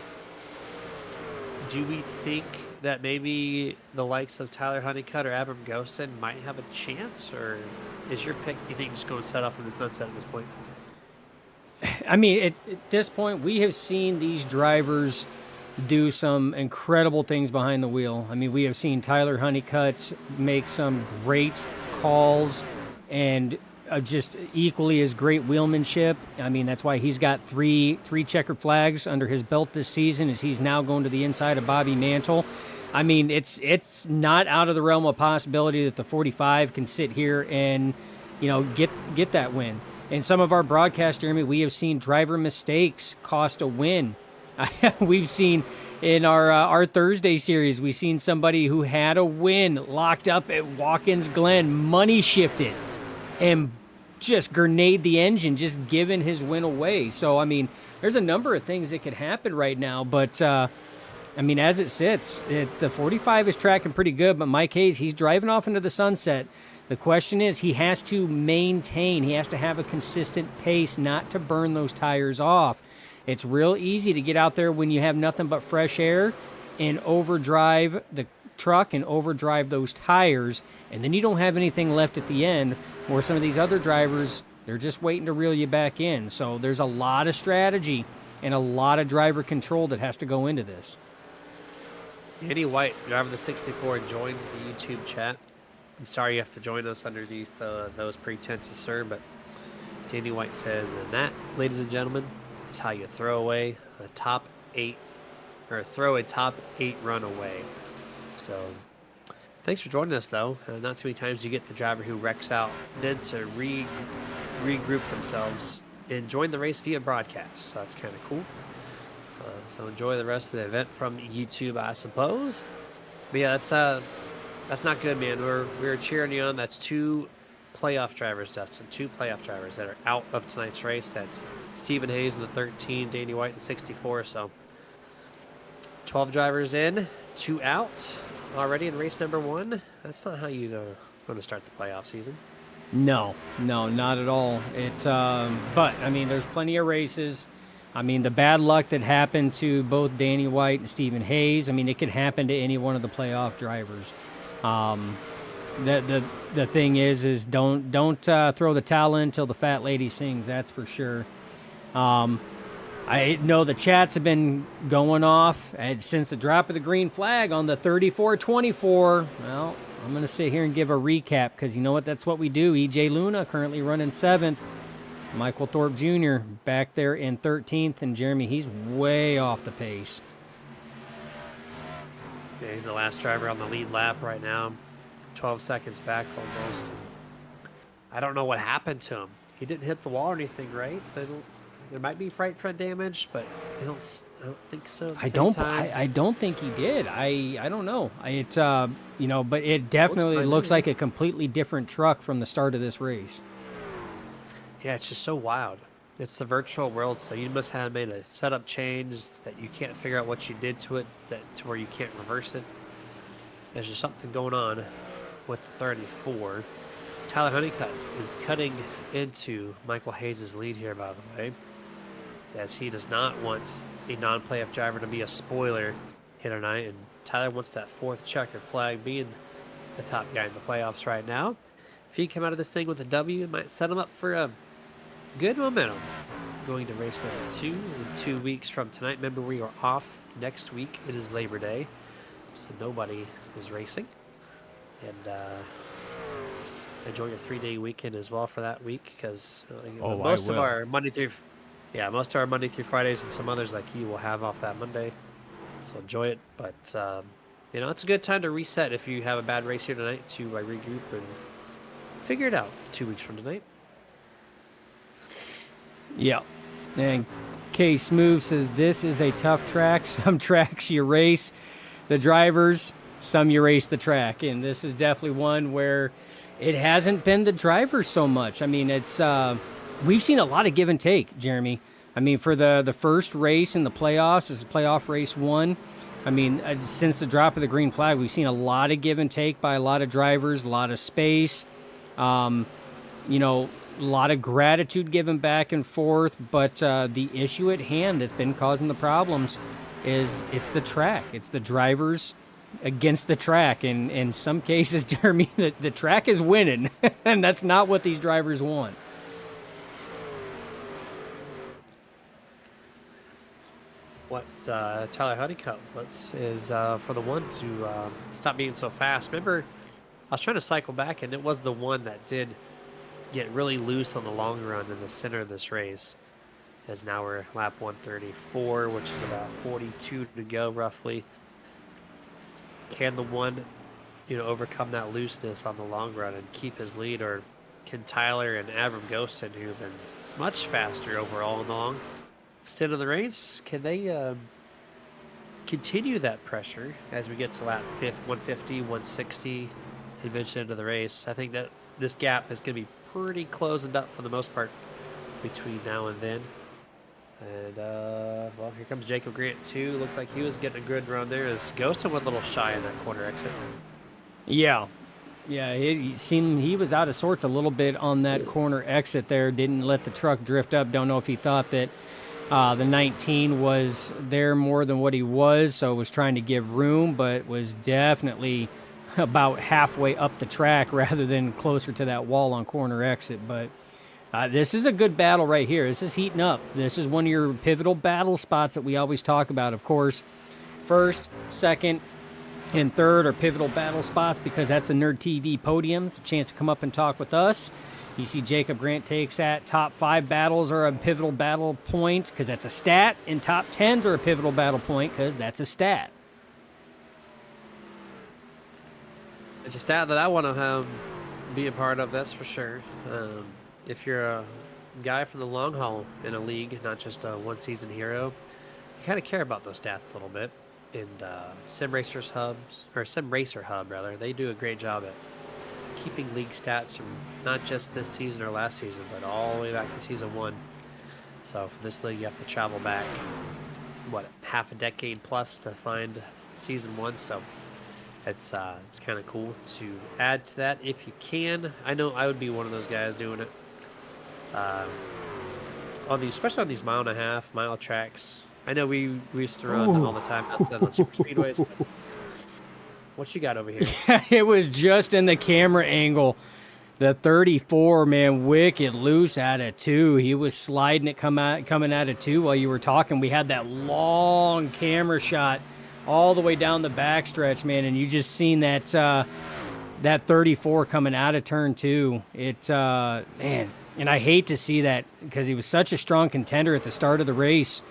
Do we think that maybe the likes of Tyler Honeycutt or Abram Ghostin might have a chance, or is your pick, you think, just going to set off in the sunset at this point? I mean, at this point, we have seen these drivers do some incredible things behind the wheel. I mean, we have seen Tyler Honeycutt make some great calls and just equally as great wheelmanship. I mean, that's why he's got three checkered flags under his belt this season, as he's now going to the inside of Bobby Mantle. I mean, it's not out of the realm of possibility that the 45 can sit here and, get that win. In some of our broadcasts, Jeremy, we have seen driver mistakes cost a win. We've seen in our Thursday series, we've seen somebody who had a win locked up at Watkins Glen, money shifted, and just grenade the engine, just giving his win away. So, I mean, there's a number of things that could happen right now. But, I mean, as it sits, the 45 is tracking pretty good. But Mike Hayes, he's driving off into the sunset. The question is, he has to maintain. He has to have a consistent pace not to burn those tires off. It's real easy to get out there when you have nothing but fresh air and overdrive the truck and overdrive those tires, and then you don't have anything left at the end, where some of these other drivers, they're just waiting to reel you back in. So there's a lot of strategy and a lot of driver control that has to go into this. Danny White, driver of the 64, joins the YouTube chat. I'm sorry you have to join us underneath those pretenses, sir, but Danny White says, and that, ladies and gentlemen, is how you throw away a top 8, or throw a top 8 run away. So thanks for joining us, though. Not too many times you get the driver who wrecks out then to regroup themselves and join the race via broadcast. So that's kind of cool. So enjoy the rest of the event from YouTube, I suppose. But yeah, that's not good, man. We're cheering you on. That's 2 playoff drivers, Dustin. 2 playoff drivers that are out of tonight's race. That's Stephen Hayes in the 13, Danny White in the 64. So 12 drivers in, 2 out already in race number 1. That's not how you going to start the playoff season. No, not at all. But I mean, there's plenty of races. I mean, the bad luck that happened to both Danny White and Stephen Hayes, I mean, it could happen to any one of the playoff drivers. The thing is don't throw the towel in until the fat lady sings. That's for sure. I know the chats have been going off since the drop of the green flag on the 34-24. Well, I'm going to sit here and give a recap because you know what? That's what we do. EJ Luna currently running 7th. Michael Thorpe Jr. back there in 13th. And Jeremy, he's way off the pace. Yeah, he's the last driver on the lead lap right now. 12 seconds back almost. I don't know what happened to him. He didn't hit the wall or anything, right? There might be right front damage, but I don't think so. I don't think he did. I don't know. But it definitely looks like a completely different truck from the start of this race. Yeah, it's just so wild. It's the virtual world, so you must have made a setup change that you can't figure out what you did to it, to where you can't reverse it. There's just something going on with the 34. Tyler Honeycutt is cutting into Michael Hayes' lead here, by the way, as he does not want a non-playoff driver to be a spoiler here tonight, and Tyler wants that 4th checkered flag, being the top guy in the playoffs right now. If he can come out of this thing with a W, it might set him up for a good momentum going to race number 2 in 2 weeks from tonight. Remember, we are off next week. It is Labor Day, so nobody is racing. And enjoy your 3-day weekend as well for that week, because most of our Monday through Fridays and some others like you will have off that Monday. So enjoy it. But it's a good time to reset if you have a bad race here tonight to regroup and figure it out 2 weeks from tonight. Yeah. And K Smooth says this is a tough track. Some tracks you race the drivers, some you race the track. And this is definitely one where it hasn't been the drivers so much. I mean, it's we've seen a lot of give and take, Jeremy. I mean, for the first race in the playoffs, this is playoff race 1. I mean, since the drop of the green flag, we've seen a lot of give and take by a lot of drivers, a lot of space, a lot of gratitude given back and forth. But the issue at hand that's been causing the problems is it's the track. It's the drivers against the track. And in some cases, Jeremy, the track is winning, and that's not what these drivers want. What Tyler Honeycutt is for the one to stop being so fast. Remember, I was trying to cycle back, and it was the one that did get really loose on the long run in the center of this race. As now we're lap 134, which is about 42 to go roughly. Can the one, overcome that looseness on the long run and keep his lead, or can Tyler and Avram Gostin, who've been much faster overall in the long stint of the race, can they continue that pressure as we get to lap 150, 160, and eventually into the race? I think that this gap is going to be pretty closed up for the most part between now and then. And, here comes Jacob Grant, too. Looks like he was getting a good run there as Ghostin went a little shy in that corner exit. Yeah. Yeah, it seemed he was out of sorts a little bit on that corner exit there. Didn't let the truck drift up. Don't know if he thought that the 19 was there more than what he was, so was trying to give room, but was definitely about halfway up the track rather than closer to that wall on corner exit. But this is a good battle right here. This is heating up. This is one of your pivotal battle spots that we always talk about. Of course, first, second, and third are pivotal battle spots because that's the Nerd TV podium. It's a chance to come up and talk with us. You see Jacob Grant takes that. Top 5 battles are a pivotal battle point because that's a stat, and top 10s are a pivotal battle point because that's a stat. It's a stat that I want to be a part of, that's for sure. If you're a guy for the long haul in a league, not just a one-season hero, you kind of care about those stats a little bit. And Sim Racer Hub, they do a great job at keeping league stats from not just this season or last season, but all the way back to season 1. So for this league, you have to travel back, half a decade plus to find season 1. So it's kind of cool to add to that if you can. I know I would be one of those guys doing it. Especially on these mile tracks. I know we used to run all the time outside on super speedways. But what you got over here? It was just in the camera angle. The 34, man, wicked loose out of 2. He was sliding it coming out of 2 while you were talking. We had that long camera shot all the way down the backstretch, man, and you just seen that 34 coming out of turn 2. Man, and I hate to see that because he was such a strong contender at the start of the race.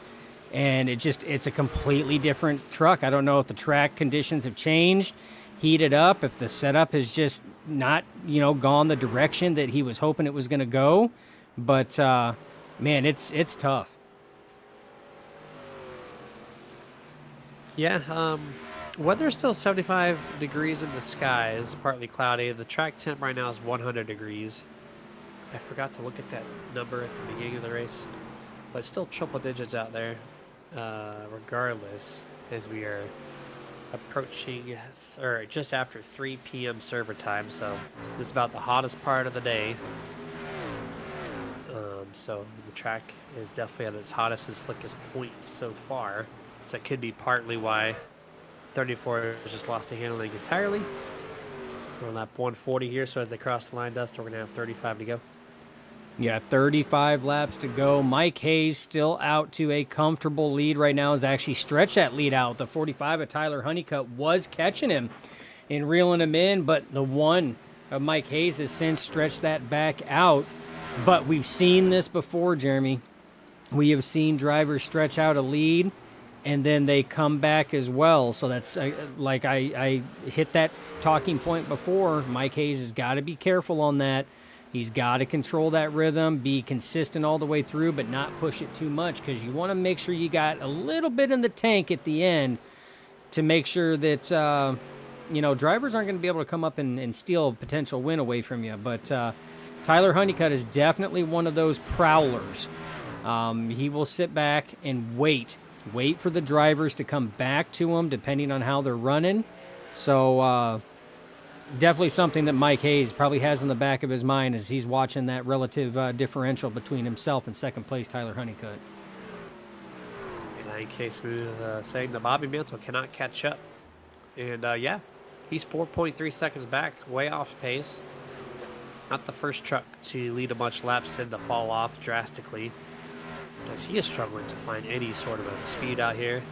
And it's a completely different truck. I don't know if the track conditions have changed, heated up, if the setup has just not, gone the direction that he was hoping it was going to go. But, man, it's tough. Yeah, weather's still 75 degrees in the sky. It's partly cloudy. The track temp right now is 100 degrees. I forgot to look at that number at the beginning of the race. But it's still triple digits out there. Regardless, as we are approaching or just after 3 p.m. server time, so it's about the hottest part of the day. So the track is definitely at its hottest and slickest point so far. So it could be partly why 34 has just lost the handling entirely. We're on lap 140 here, so as they cross the line, Dust, we're going to have 35 to go. Yeah, 35 laps to go. Mike Hayes still out to a comfortable lead right now. Has actually stretched that lead out. The 45 of Tyler Honeycutt was catching him and reeling him in, but the one of Mike Hayes has since stretched that back out. But we've seen this before, Jeremy. We have seen drivers stretch out a lead and then they come back as well. So that's like I hit that talking point before. Mike Hayes has got to be careful on that. He's got to control that rhythm, be consistent all the way through, but not push it too much, because you want to make sure you got a little bit in the tank at the end to make sure that, drivers aren't going to be able to come up and steal a potential win away from you. But Tyler Honeycutt is definitely one of those prowlers. He will sit back and wait for the drivers to come back to him, depending on how they're running. So, definitely something that Mike Hayes probably has in the back of his mind as he's watching that relative differential between himself and second place Tyler Honeycutt. And K Smooth saying the Bobby Mantle cannot catch up. And he's 4.3 seconds back, way off pace. Not the first truck to lead a bunch laps and to fall off drastically, as he is struggling to find any sort of a speed out here.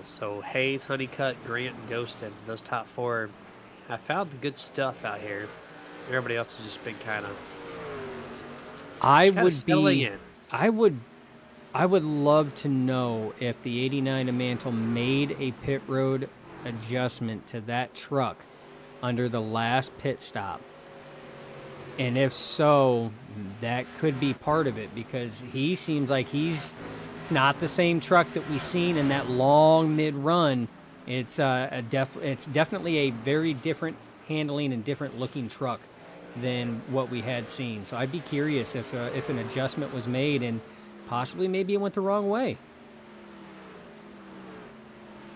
So Hayes, Honeycutt, Grant, and Ghosted, those top four have found the good stuff out here. Everybody else has just been kind of settling in. I would love to know if the 89 of Mantle made a pit road adjustment to that truck under the last pit stop. And if so, that could be part of it, because he seems like it's not the same truck that we've seen in that long mid-run. It's definitely a very different handling and different looking truck than what we had seen. So I'd be curious if an adjustment was made, and possibly maybe it went the wrong way.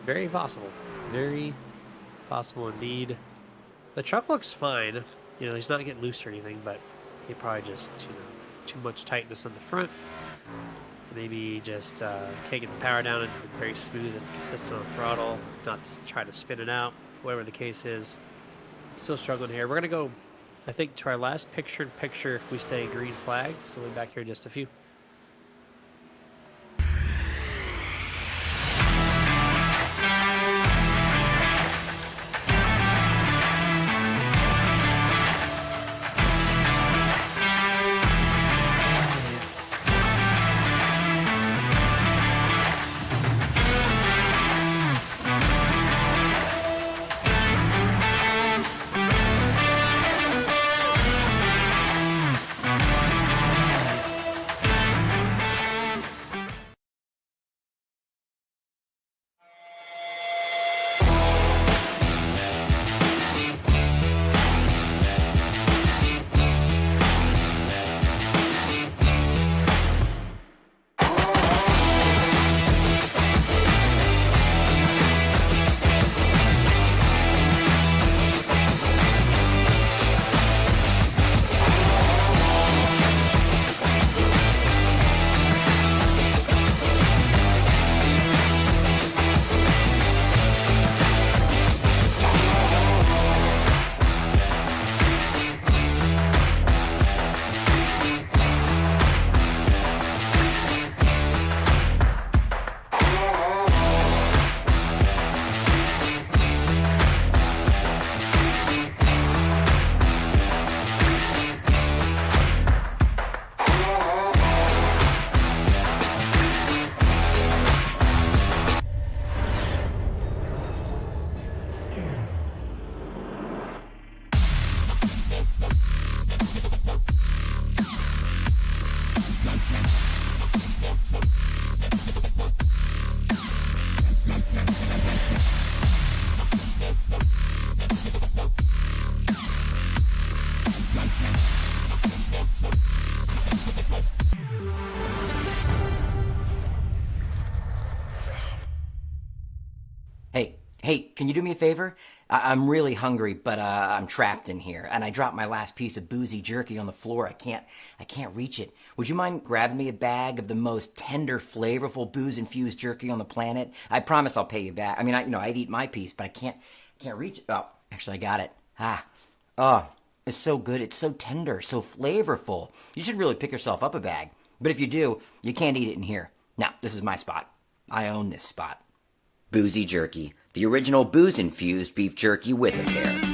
Very possible. Very possible indeed. The truck looks fine. He's not getting loose or anything, but he probably just, too much tightness on the front. Maybe just can't get the power down. It's been very smooth and consistent on throttle. Not to try to spin it out, whatever the case is. Still struggling here. We're going to go, I think, to our last picture-in-picture if we stay green flag. So we'll be back here in just a few. Hey, can you do me a favor? I'm really hungry, but I'm trapped in here, and I dropped my last piece of boozy jerky on the floor. I can't reach it. Would you mind grabbing me a bag of the most tender, flavorful booze-infused jerky on the planet? I promise I'll pay you back. I mean, I'd eat my piece, but I can't reach it. Oh, actually, I got it. Oh, is so good. It's so tender, so flavorful. You should really pick yourself up a bag. But if you do, you can't eat it in here. Now, this is my spot. I own this spot. Boozy Jerky. The original booze-infused beef jerky with it there.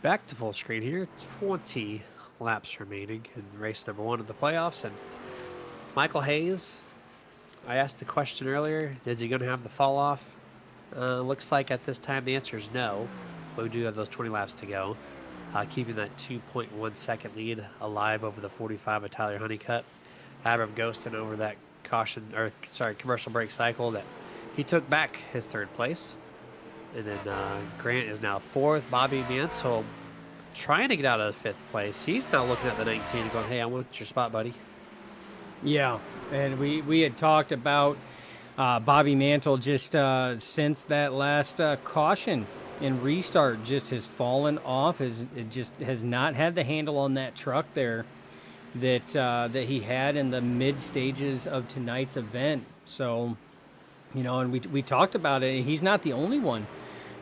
Back to full screen here. 20 laps remaining in race number 1 of the playoffs. And Michael Hayes, I asked the question earlier, is he going to have the fall off? Looks like at this time the answer is no. But we do have those 20 laps to go. Keeping that 2.1 second lead alive over the 45 of Tyler Honeycutt. Abram ghosting over that commercial break cycle that he took back his 3rd place. And then Grant is now 4th. Bobby Mansell trying to get out of 5th place. He's now looking at the 19 and going, hey, I want your spot, buddy. Yeah, and we had talked about Bobby Mantle just since that last caution and restart just has fallen off. It just has not had the handle on that truck there that he had in the mid stages of tonight's event. So, and we talked about it. He's not the only one.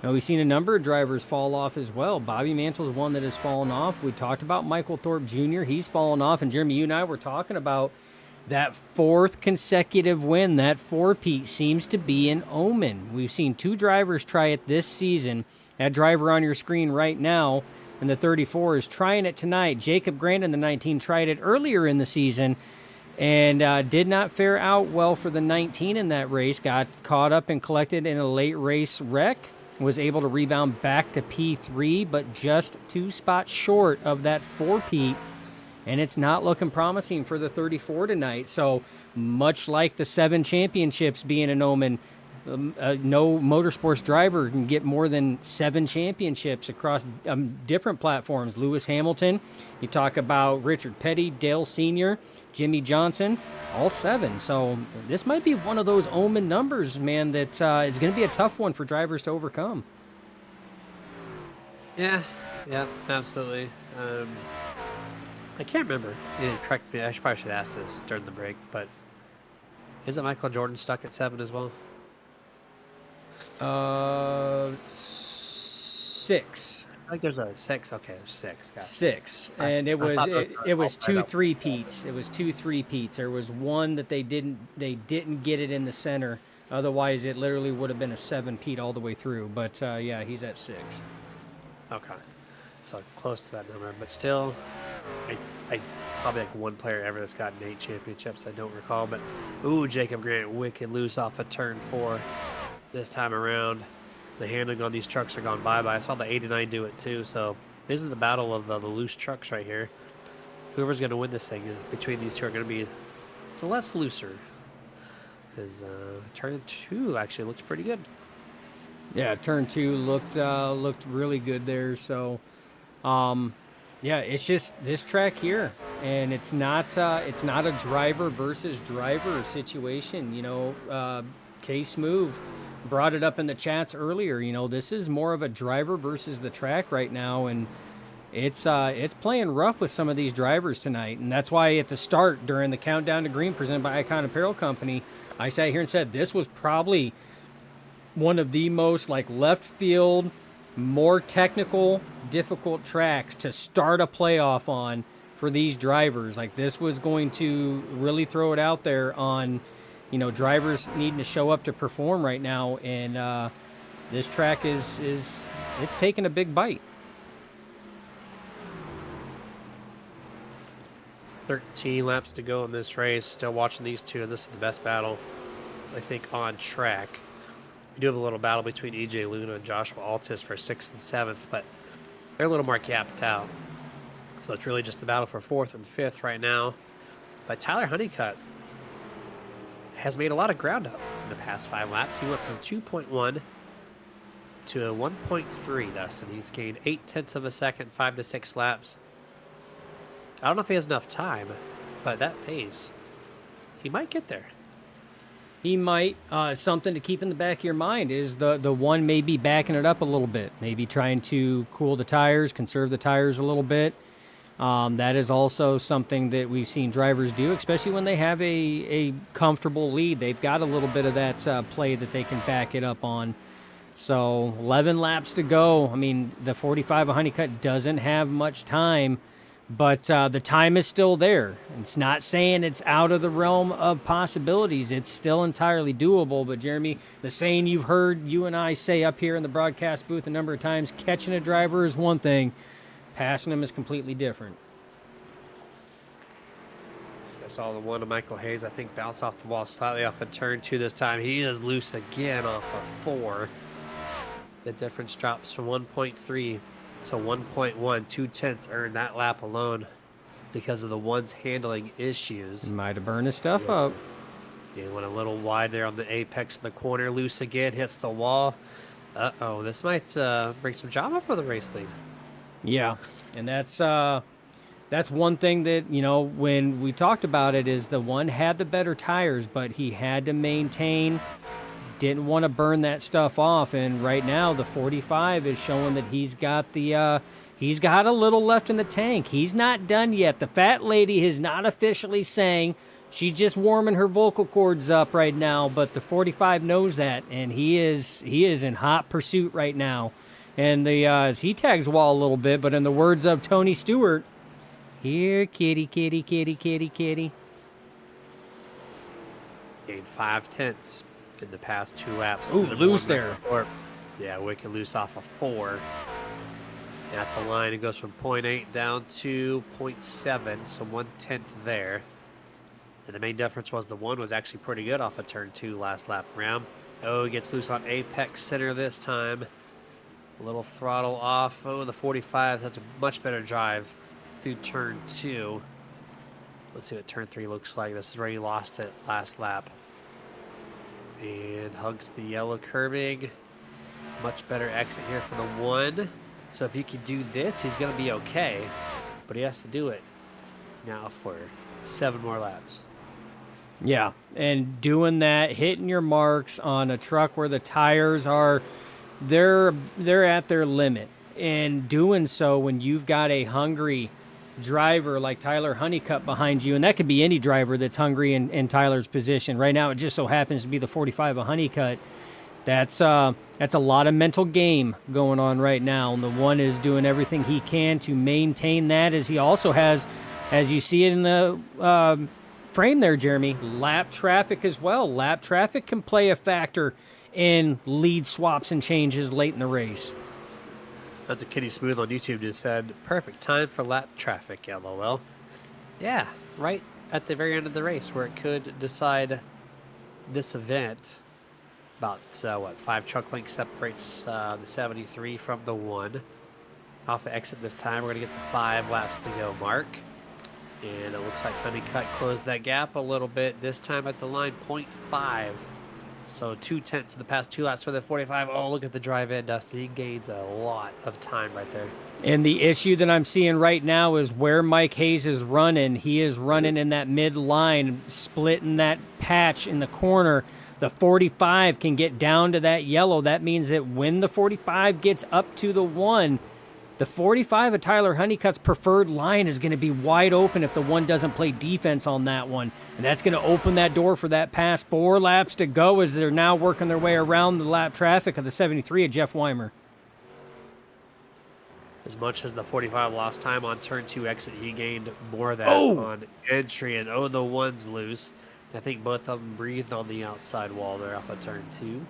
We've seen a number of drivers fall off as well. Bobby Mantle's one that has fallen off. We talked about Michael Thorpe Jr. He's fallen off. And Jeremy, you and I were talking about that 4th consecutive win. That 4-peat seems to be an omen. We've seen 2 drivers try it this season. That driver on your screen right now in the 34 is trying it tonight. Jacob Grant in the 19 tried it earlier in the season and did not fare out well for the 19 in that race. Got caught up and collected in a late race wreck. Was able to rebound back to P3, but just 2 spots short of that 4-peat. And it's not looking promising for the 34 tonight. So much like the 7 championships being an omen, no motorsports driver can get more than 7 championships across different platforms. Lewis Hamilton, you talk about Richard Petty, Dale Sr., Jimmy Johnson, all 7. So this might be one of those omen numbers, man, that is going to be a tough one for drivers to overcome. Yeah, yeah, absolutely. I can't remember. Yeah, correct me. I probably should ask this during the break, but isn't Michael Jordan stuck at 7 as well? 6. I think there's a 6. Okay, there's 6. Got it. 6, and it I was thought those it were was all 2 tied up. 3-peats. It was 2 3-peats. There was one that they didn't get it in the center. Otherwise, it literally would have been a 7-peat all the way through. But yeah, he's at 6. Okay, so close to that number, but still, I probably like one player ever that's gotten 8 championships. I don't recall, but ooh, Jacob Grant wicked loose off of turn 4 this time around. The handling on these trucks are gone bye-bye. I saw the 89 do it too. So this is the battle of the loose trucks right here. Whoever's going to win this thing between these two are going to be the less looser. Because turn 2 actually looks pretty good. Yeah, turn 2 looked really good there. So, yeah, it's just this track here, and it's not a driver versus driver situation. You know, K-Smooth brought it up in the chats earlier. You know, this is more of a driver versus the track right now, and it's playing rough with some of these drivers tonight. And that's why at the start, during the Countdown to Green presented by Icon Apparel Company, I sat here and said this was probably one of the most like left field, more technical, difficult tracks to start a playoff on for these drivers. Like, this was going to really throw it out there on, you know, drivers needing to show up to perform right now. And this track is it's taking a big bite. 13 laps to go in this race. Still watching these two. This is the best battle, I think, on track. We do have a little battle between EJ Luna and Joshua Altis for 6th and 7th, but they're a little more capped out. So it's really just the battle for 4th and 5th right now. But Tyler Honeycutt has made a lot of ground up in the past 5 laps. He went from 2.1 to a 1.3, Dustin. He's gained 0.8 of a second, 5 to 6 laps. I don't know if he has enough time, but that pace, he might get there. He might. Something to keep in the back of your mind is the one may be backing it up a little bit, maybe trying to cool the tires, conserve the tires a little bit. That is also something that we've seen drivers do, especially when they have a comfortable lead. They've got a little bit of that play that they can back it up on. So 11 laps to go. I mean, the 45 of Honeycutt doesn't have much time, but the time is still there. It's not saying it's out of the realm of possibilities. It's still entirely doable. But, Jeremy, the saying you've heard you and I say up here in the broadcast booth a number of times, catching a driver is one thing, passing him is completely different. I saw the one of Michael Hayes, I think, bounce off the wall slightly off of turn 2 this time. He is loose again off of 4. The difference drops from 1.3 to 1.1. 0.2 earned that lap alone because of the one's handling issues. Might have burned his stuff up. He went a little wide there on the apex of the corner. Loose again, hits the wall. Uh-oh, this might bring some drama for the race lead. Yeah, and that's one thing that, you know, when we talked about it, is the one had the better tires, but he had to maintain, didn't want to burn that stuff off. And right now the 45 is showing that he's got a little left in the tank. He's not done yet. The fat lady is not officially saying, she's just warming her vocal cords up right now, but the 45 knows that, and he is in hot pursuit right now. And he tags the wall a little bit, but in the words of Tony Stewart, here, kitty, kitty, kitty, kitty, kitty. Gained 0.5 in the past 2 laps. Ooh, loose there. Yeah, wicked loose off of 4. At the line, it goes from 0.8 down to 0.7, so 1/10 there. And the main difference was the one was actually pretty good off of turn 2 last lap around. Oh, he gets loose on apex center this time. A little throttle off. Oh, the 45 has a much better drive through turn 2. Let's see what turn 3 looks like. This is where he lost it last lap. and hugs the yellow curbing. Much better exit here for the 1. So if he can do this, he's going to be okay. But he has to do it now for 7 more laps. Yeah, and doing that, hitting your marks on a truck where the tires are, they're at their limit. And doing so when you've got a hungry driver like Tyler Honeycutt behind you, and that could be any driver that's hungry in Tyler's position. Right now, it just so happens to be the 45 of Honeycutt. That's a lot of mental game going on right now, and the 1 is doing everything he can to maintain that, as he also has, as you see it in the frame there, Jeremy, lap traffic as well. Lap traffic can play a factor in lead swaps and changes late in the race. That's what Kitty Smooth on YouTube just said. Perfect time for lap traffic, LOL. Yeah, right at the very end of the race where it could decide this event. About, 5 truck lengths separates the 73 from the 1. Off the exit this time, we're going to get the 5 laps to go mark. And it looks like Honeycutt closed that gap a little bit. This time at the line, 0.5. So 0.2 in the past 2 laps for the 45. Oh, look at the drive in, Dusty. He gains a lot of time right there. And the issue that I'm seeing right now is where Mike Hayes is running. He is running in that mid line, splitting that patch in the corner. The 45 can get down to that yellow. That means that when the 45 gets up to the 1, the 45 of Tyler Honeycutt's preferred line is going to be wide open if the 1 doesn't play defense on that one. And that's going to open that door for that pass. 4 laps to go as they're now working their way around the lap traffic of the 73 of Jeff Weimer. As much as the 45 lost time on turn 2 exit, he gained more of that Oh! on entry. And the 1's loose. I think both of them breathed on the outside wall there off of turn 2.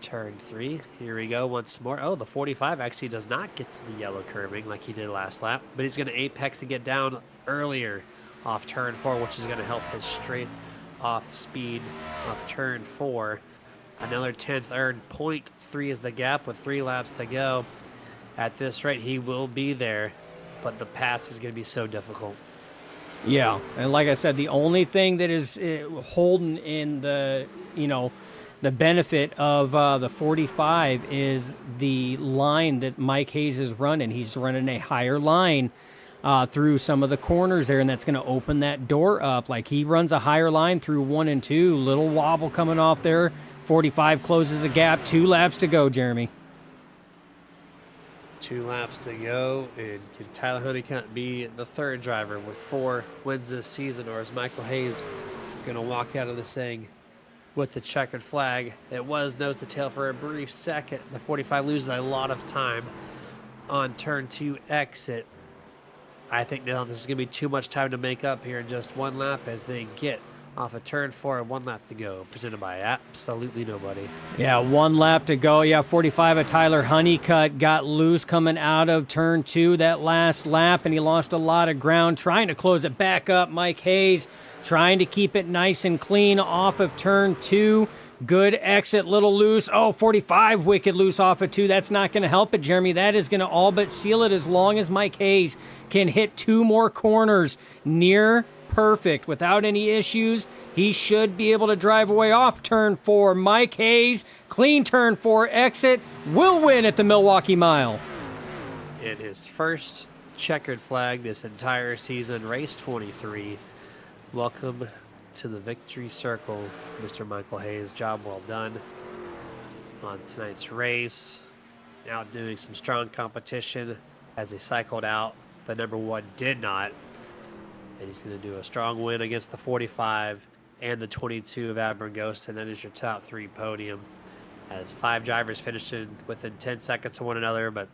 Turn 3, here we go once more. Oh, the 45 actually does not get to the yellow curbing like he did last lap, but he's going to apex and get down earlier off turn 4, which is going to help his straight off speed off turn 4. Another 10th earned. 0.3 is the gap with 3 laps to go. At this rate, he will be there, but the pass is going to be so difficult. Yeah, and like I said, the only thing that is holding in the, the benefit of the 45 is the line that Mike Hayes is running. He's running a higher line through some of the corners there, and that's going to open that door up. Like he runs a higher line through 1 and 2, little wobble coming off there. 45 closes the gap, 2 laps to go, Jeremy. 2 laps to go, and can Tyler Honeycutt be the 3rd driver with 4 wins this season, or is Michael Hayes going to walk out of this thing with the checkered flag? It was nose to tail for a brief second. The 45 loses a lot of time on turn 2 exit. I think now this is going to be too much time to make up here in just 1 lap as they get off of turn 4 and 1 lap to go, presented by absolutely nobody. Yeah, 1 lap to go. Yeah, 45 of Tyler Honeycutt got loose coming out of turn 2 that last lap, and he lost a lot of ground trying to close it back up. Mike Hayes trying to keep it nice and clean off of turn 2. Good exit, little loose. Oh, 45 wicked loose off of 2. That's not going to help it, Jeremy. That is going to all but seal it as long as Mike Hayes can hit 2 more corners near perfect without any issues. He should be able to drive away off turn 4. Mike Hayes, clean turn 4 exit, will win at the Milwaukee Mile. In his first checkered flag this entire season, race 23. Welcome to the victory circle, Mr. Michael Hayes. Job well done on tonight's race. Outdoing some strong competition as they cycled out. The number 1 did not. And he's going to do a strong win against the 45 and the 22 of Aberghost, and that is your top 3 podium. As 5 drivers finished in within 10 seconds of one another, but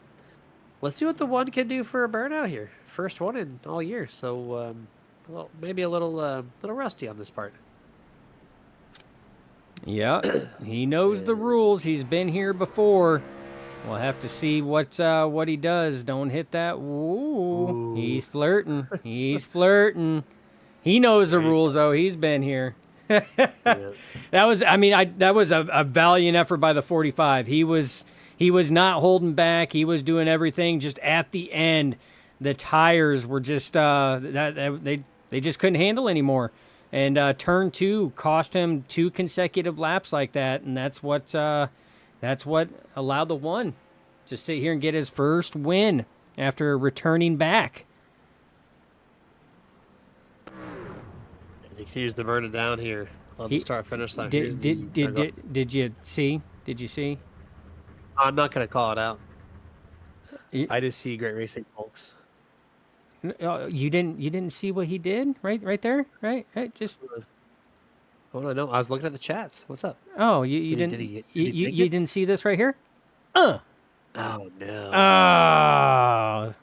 let's see what the 1 can do for a burnout here. First one in all year, so maybe a little rusty on this part. Yeah, he knows the rules. He's been here before. We'll have to see what he does. Don't hit that. Ooh. He's flirting. He's flirting. He knows the rules, though. He's been here. That was a valiant effort by the 45. He was not holding back. He was doing everything. Just at the end, the tires were just they just couldn't handle anymore. And turn 2 cost him 2 consecutive laps like that, and that's what allowed the 1 to sit here and get his first win after returning back. As he continues to burn it down here on the start finish line. Here's Did you see? Did you see? I'm not going to call it out. You, I just see great racing, folks. you didn't see what he did right there, right? Just Hold on, no, I was looking at the chats. What's up? you Did didn't he make you it? didn't see this right here? Oh no. Oh.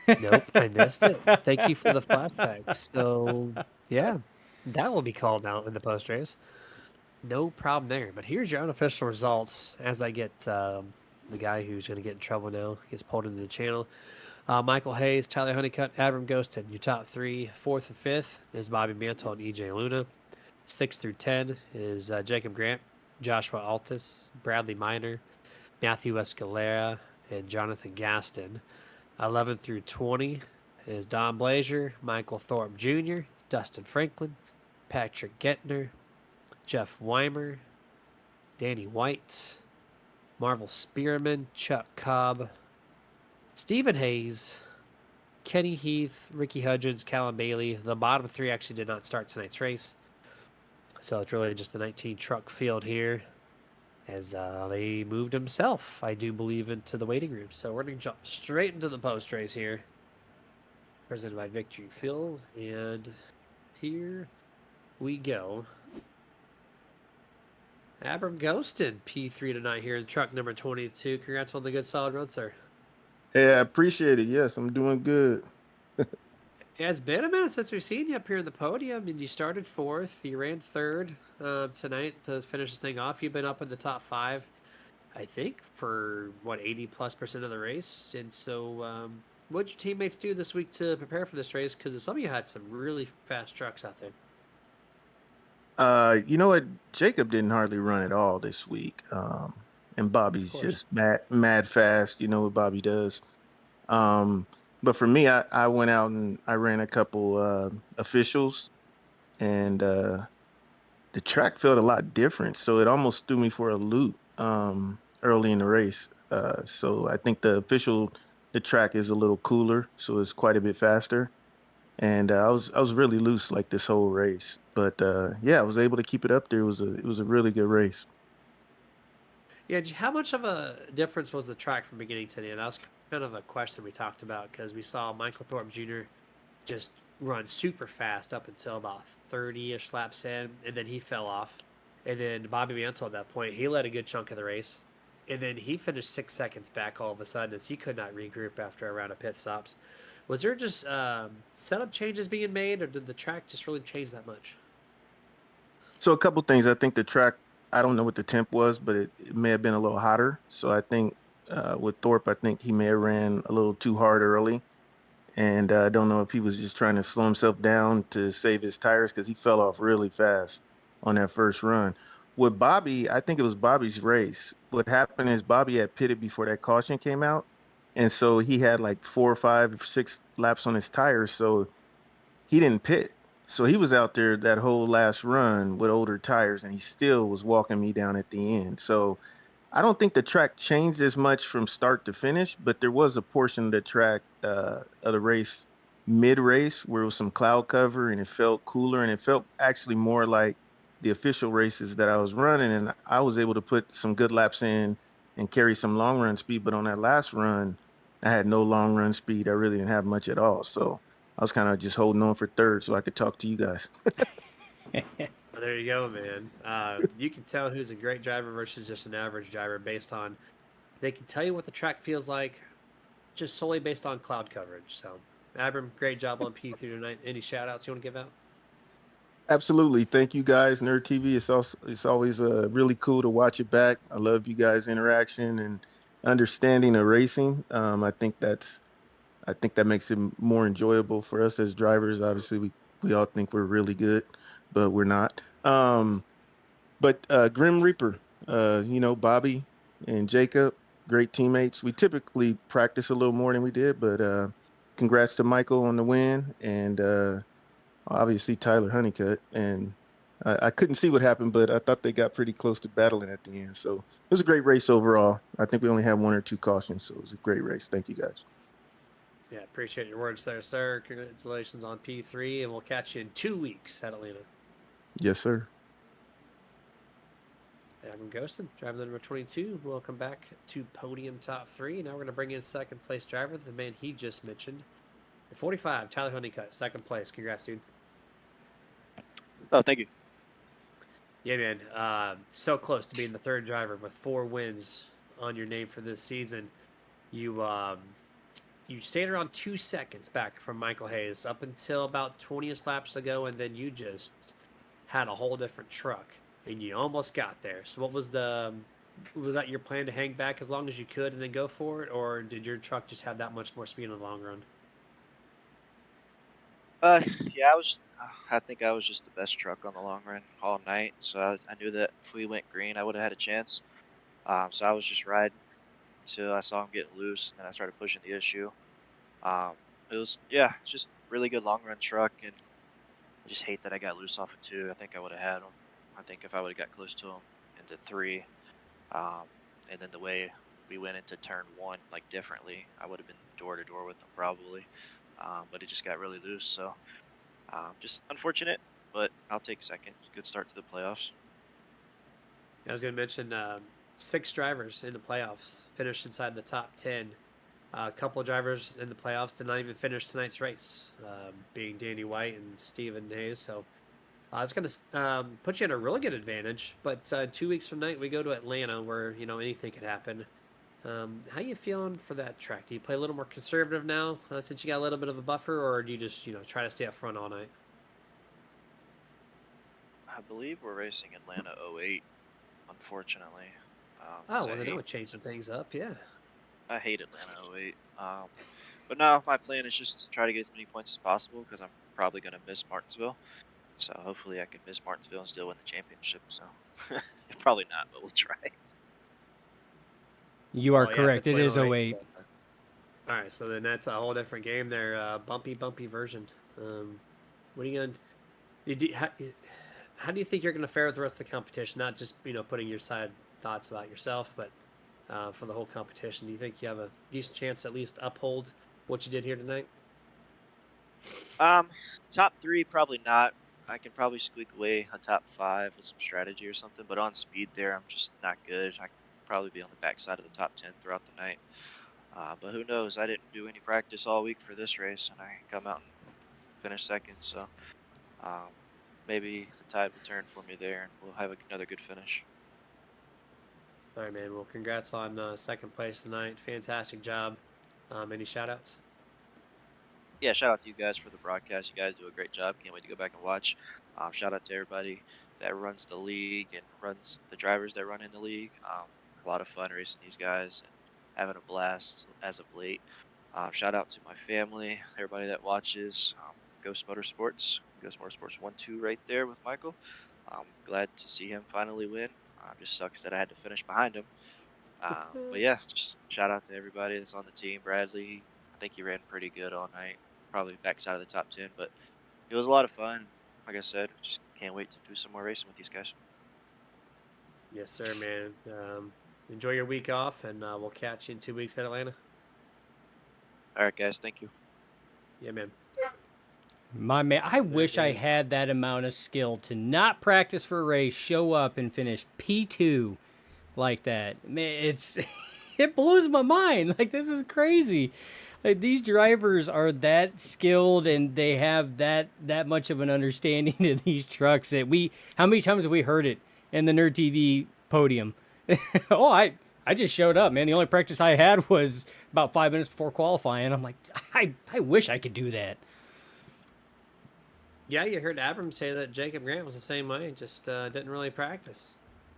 Nope, I missed it. Thank you for the flashback. So yeah, that will be called out in the post race. No problem there. But here's your unofficial results as I get the guy who's going to get in trouble now gets pulled into the channel. Michael Hayes, Tyler Honeycutt, Abram Ghosted. Your top 3, 4th and 5th is Bobby Mantle and EJ Luna. 6 through 10 is Jacob Grant, Joshua Altus, Bradley Miner, Matthew Escalera, and Jonathan Gaston. 11 through 20 is Don Blazier, Michael Thorpe Jr., Dustin Franklin, Patrick Gettner, Jeff Weimer, Danny White, Marvel Spearman, Chuck Cobb, Stephen Hayes, Kenny Heath, Ricky Hudgens, Callum Bailey. The bottom 3 actually did not start tonight's race. So it's really just the 19 truck field here as they moved himself, I do believe, into the waiting room. So we're going to jump straight into the post race here. Presented by Victory Fuel. And here we go. Abram Ghosted, P3 tonight here in truck number 22. Congrats on the good solid run, sir. Yeah, I appreciate it. Yes, I'm doing good. Yeah, it's been a minute since we've seen you up here in the podium, and you started 4th. You ran 3rd tonight to finish this thing off. You've been up in the top 5, I think, for, 80+% of the race. And so what did your teammates do this week to prepare for this race? Because some of you had some really fast trucks out there. You know what? Jacob didn't hardly run at all this week. And Bobby's course. just mad fast. You know what Bobby does. But for me, I went out and I ran a couple officials, and the track felt a lot different. So it almost threw me for a loop early in the race. So I think the track is a little cooler, so it's quite a bit faster. And I was really loose like this whole race. But yeah, I was able to keep it up there. It was a really good race. Yeah, how much of a difference was the track from beginning to the end? That was kind of a question we talked about because we saw Michael Thorpe Jr. just run super fast up until about 30-ish laps in, and then he fell off. And then Bobby Mantle at that point, he led a good chunk of the race. And then he finished 6 seconds back all of a sudden as he could not regroup after a round of pit stops. Was there just setup changes being made, or did the track just really change that much? So a couple things. I think the track, I don't know what the temp was, but it may have been a little hotter. So I think with Thorpe, I think he may have ran a little too hard early. And I don't know if he was just trying to slow himself down to save his tires because he fell off really fast on that first run. With Bobby, I think it was Bobby's race. What happened is Bobby had pitted before that caution came out. And so he had like 4 or 5 or 6 laps on his tires. So he didn't pit. So he was out there that whole last run with older tires, and he still was walking me down at the end. So I don't think the track changed as much from start to finish, but there was a portion of the track of the race, mid race, where it was some cloud cover and it felt cooler, and it felt actually more like the official races that I was running. And I was able to put some good laps in and carry some long run speed. But on that last run, I had no long run speed. I really didn't have much at all. So I was kind of just holding on for third so I could talk to you guys. Well, there you go, man. You can tell who's a great driver versus just an average driver based on they can tell you what the track feels like just solely based on cloud coverage. So, Abram, great job on P3 tonight. Any shout outs you want to give out? Absolutely. Thank you guys, Nerd TV. It's always really cool to watch it back. I love you guys' interaction and understanding of racing. I think that makes it more enjoyable for us as drivers. Obviously, we all think we're really good, but we're not. But Grim Reaper, Bobby and Jacob, great teammates. We typically practice a little more than we did, but congrats to Michael on the win, and obviously Tyler Honeycutt, and I couldn't see what happened, but I thought they got pretty close to battling at the end. So it was a great race overall. I think we only had 1 or 2 cautions, so it was a great race. Thank you guys. Yeah, appreciate your words there, sir. Congratulations on P3, and we'll catch you in 2 weeks at Atlanta. Yes, sir. Adam Ghostin, driver number 22. Welcome back to podium top 3. Now we're going to bring in second place driver, the man he just mentioned. The 45, Tyler Honeycutt, second place. Congrats, dude. Oh, thank you. Yeah, man. So close to being the third driver with 4 wins on your name for this season. You stayed around 2 seconds back from Michael Hayes up until about 20 laps ago, and then you just had a whole different truck, and you almost got there. So what was that your plan to hang back as long as you could and then go for it, or did your truck just have that much more speed in the long run? Yeah, I think I was just the best truck on the long run all night. So I knew that if we went green, I would have had a chance. So I was just riding until I saw him getting loose, and I started pushing the issue. It was, yeah, it's just really good long run truck, and I just hate that I got loose off of 2. I think I would have had him. I think if I would have got close to him into 3, and then the way we went into turn 1 like differently, I would have been door to door with him probably. But it just got really loose, so just unfortunate. But I'll take second. Good start to the playoffs. I was going to mention 6 drivers in the playoffs finished inside the top 10. A couple of drivers in the playoffs did not even finish tonight's race, being Danny White and Stephen Hayes. So it's going to put you in a really good advantage. But 2 weeks from tonight, we go to Atlanta, where anything could happen. How you feeling for that track? Do you play a little more conservative now since you got a little bit of a buffer, or do you just try to stay up front all night? I believe we're racing Atlanta 08, unfortunately. Oh, well, then it would change some things up, yeah. I hate Atlanta 08. But no, my plan is just to try to get as many points as possible because I'm probably going to miss Martinsville. So hopefully I can miss Martinsville and still win the championship. So probably not, but we'll try. You are Oh, yeah, if correct. it's It is Atlanta 08, 08. All right, so then that's a whole different game there. Bumpy version. What are you going to how do you think you're going to fare with the rest of the competition? Not just, putting your side thoughts about yourself, but for the whole competition. Do you think you have a decent chance to at least uphold what you did here tonight? Top 3, probably not. I can probably squeak away a top 5 with some strategy or something, but on speed there, I'm just not good. I could probably be on the backside of the top 10 throughout the night. But who knows? I didn't do any practice all week for this race, and I come out and finish second. So maybe the tide will turn for me there, and we'll have another good finish. All right, man. Well, congrats on second place tonight. Fantastic job. Any shout-outs? Yeah, shout out to you guys for the broadcast. You guys do a great job. Can't wait to go back and watch. Shout out to everybody that runs the league and runs the drivers that run in the league. A lot of fun racing these guys and having a blast as of late. Shout out to my family, everybody that watches. Ghost Motorsports 1-2 right there with Michael. Glad to see him finally win. Just sucks that I had to finish behind him. But yeah, just shout out to everybody that's on the team. Bradley, I think he ran pretty good all night. Probably backside of the top 10, but it was a lot of fun. Like I said, just can't wait to do some more racing with these guys. Yes, sir, man. Enjoy your week off, and we'll catch you in 2 weeks at Atlanta. All right, guys. Thank you. Yeah, man. My man, I wish I is. had that amount of skill to not practice for a race, show up and finish P2 like that. Man, it blows my mind. Like, this is crazy. Like, these drivers are that skilled and they have that much of an understanding of these trucks that how many times have we heard it in the Nerd TV podium? Oh, I just showed up, man. The only practice I had was about 5 minutes before qualifying. I'm like, I wish I could do that. Yeah, you heard Abram say that Jacob Grant was the same way, just didn't really practice.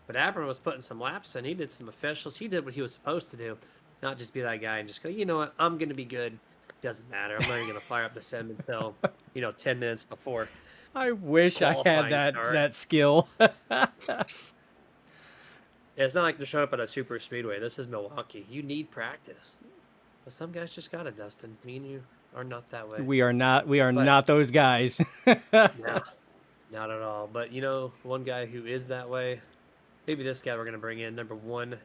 But Abram was putting some laps in. He did some officials. He did what he was supposed to do, not just be that guy and just go, you know what, I'm going to be good. Doesn't matter. I'm not even going to fire up the sim until, 10 minutes before. I wish I had that skill. It's not like they're showing up at a super speedway. This is Milwaukee. You need practice. But some guys just got it, Dustin. Me and you are not that way. We are not. We are But- not those guys. No, not at all. But you know, one guy who is that way, maybe this guy we're gonna bring in, number 1,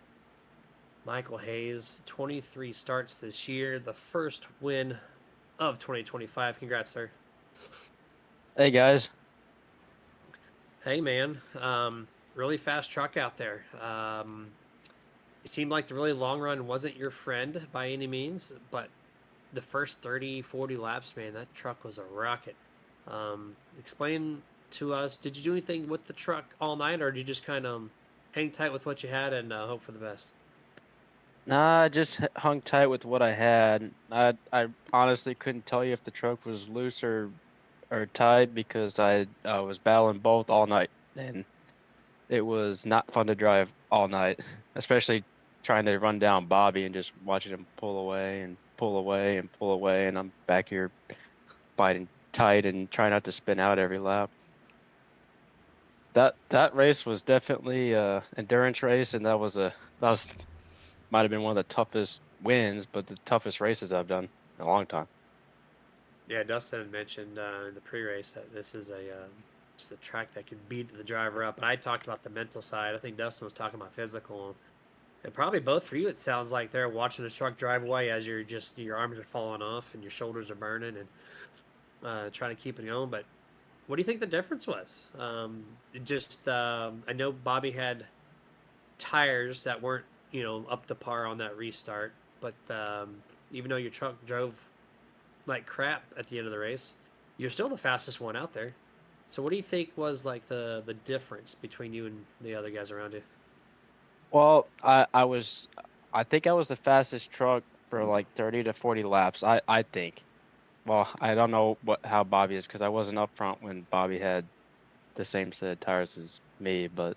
Michael Hayes, 23 starts this year, the first win of 2025. Congrats, sir. Hey guys. Hey, man. Really fast truck out there. It seemed like the really long run wasn't your friend by any means, but the first 30, 40 laps, man, that truck was a rocket. Explain to us, did you do anything with the truck all night, or did you just kind of hang tight with what you had and hope for the best? Nah, I just hung tight with what I had. I honestly couldn't tell you if the truck was loose or tight because I was battling both all night, and it was not fun to drive all night, especially trying to run down Bobby and just watching him pull away and pull away and pull away, and I'm back here biting tight and trying not to spin out every lap. That race was definitely a endurance race, and that was might have been one of the toughest wins, but the toughest races I've done in a long time. Yeah, Dustin had mentioned in the pre-race that this is just a track that can beat the driver up. And I talked about the mental side. I think Dustin was talking about physical. And probably both for you, it sounds like they're watching the truck drive away as your arms are falling off and your shoulders are burning and trying to keep it going. But what do you think the difference was? I know Bobby had tires that weren't, up to par on that restart. But even though your truck drove like crap at the end of the race, you're still the fastest one out there. So what do you think was like the difference between you and the other guys around you? Well, I think I was the fastest truck for like 30 to 40 laps. I think. Well, I don't know how Bobby is because I wasn't up front when Bobby had the same set of tires as me, but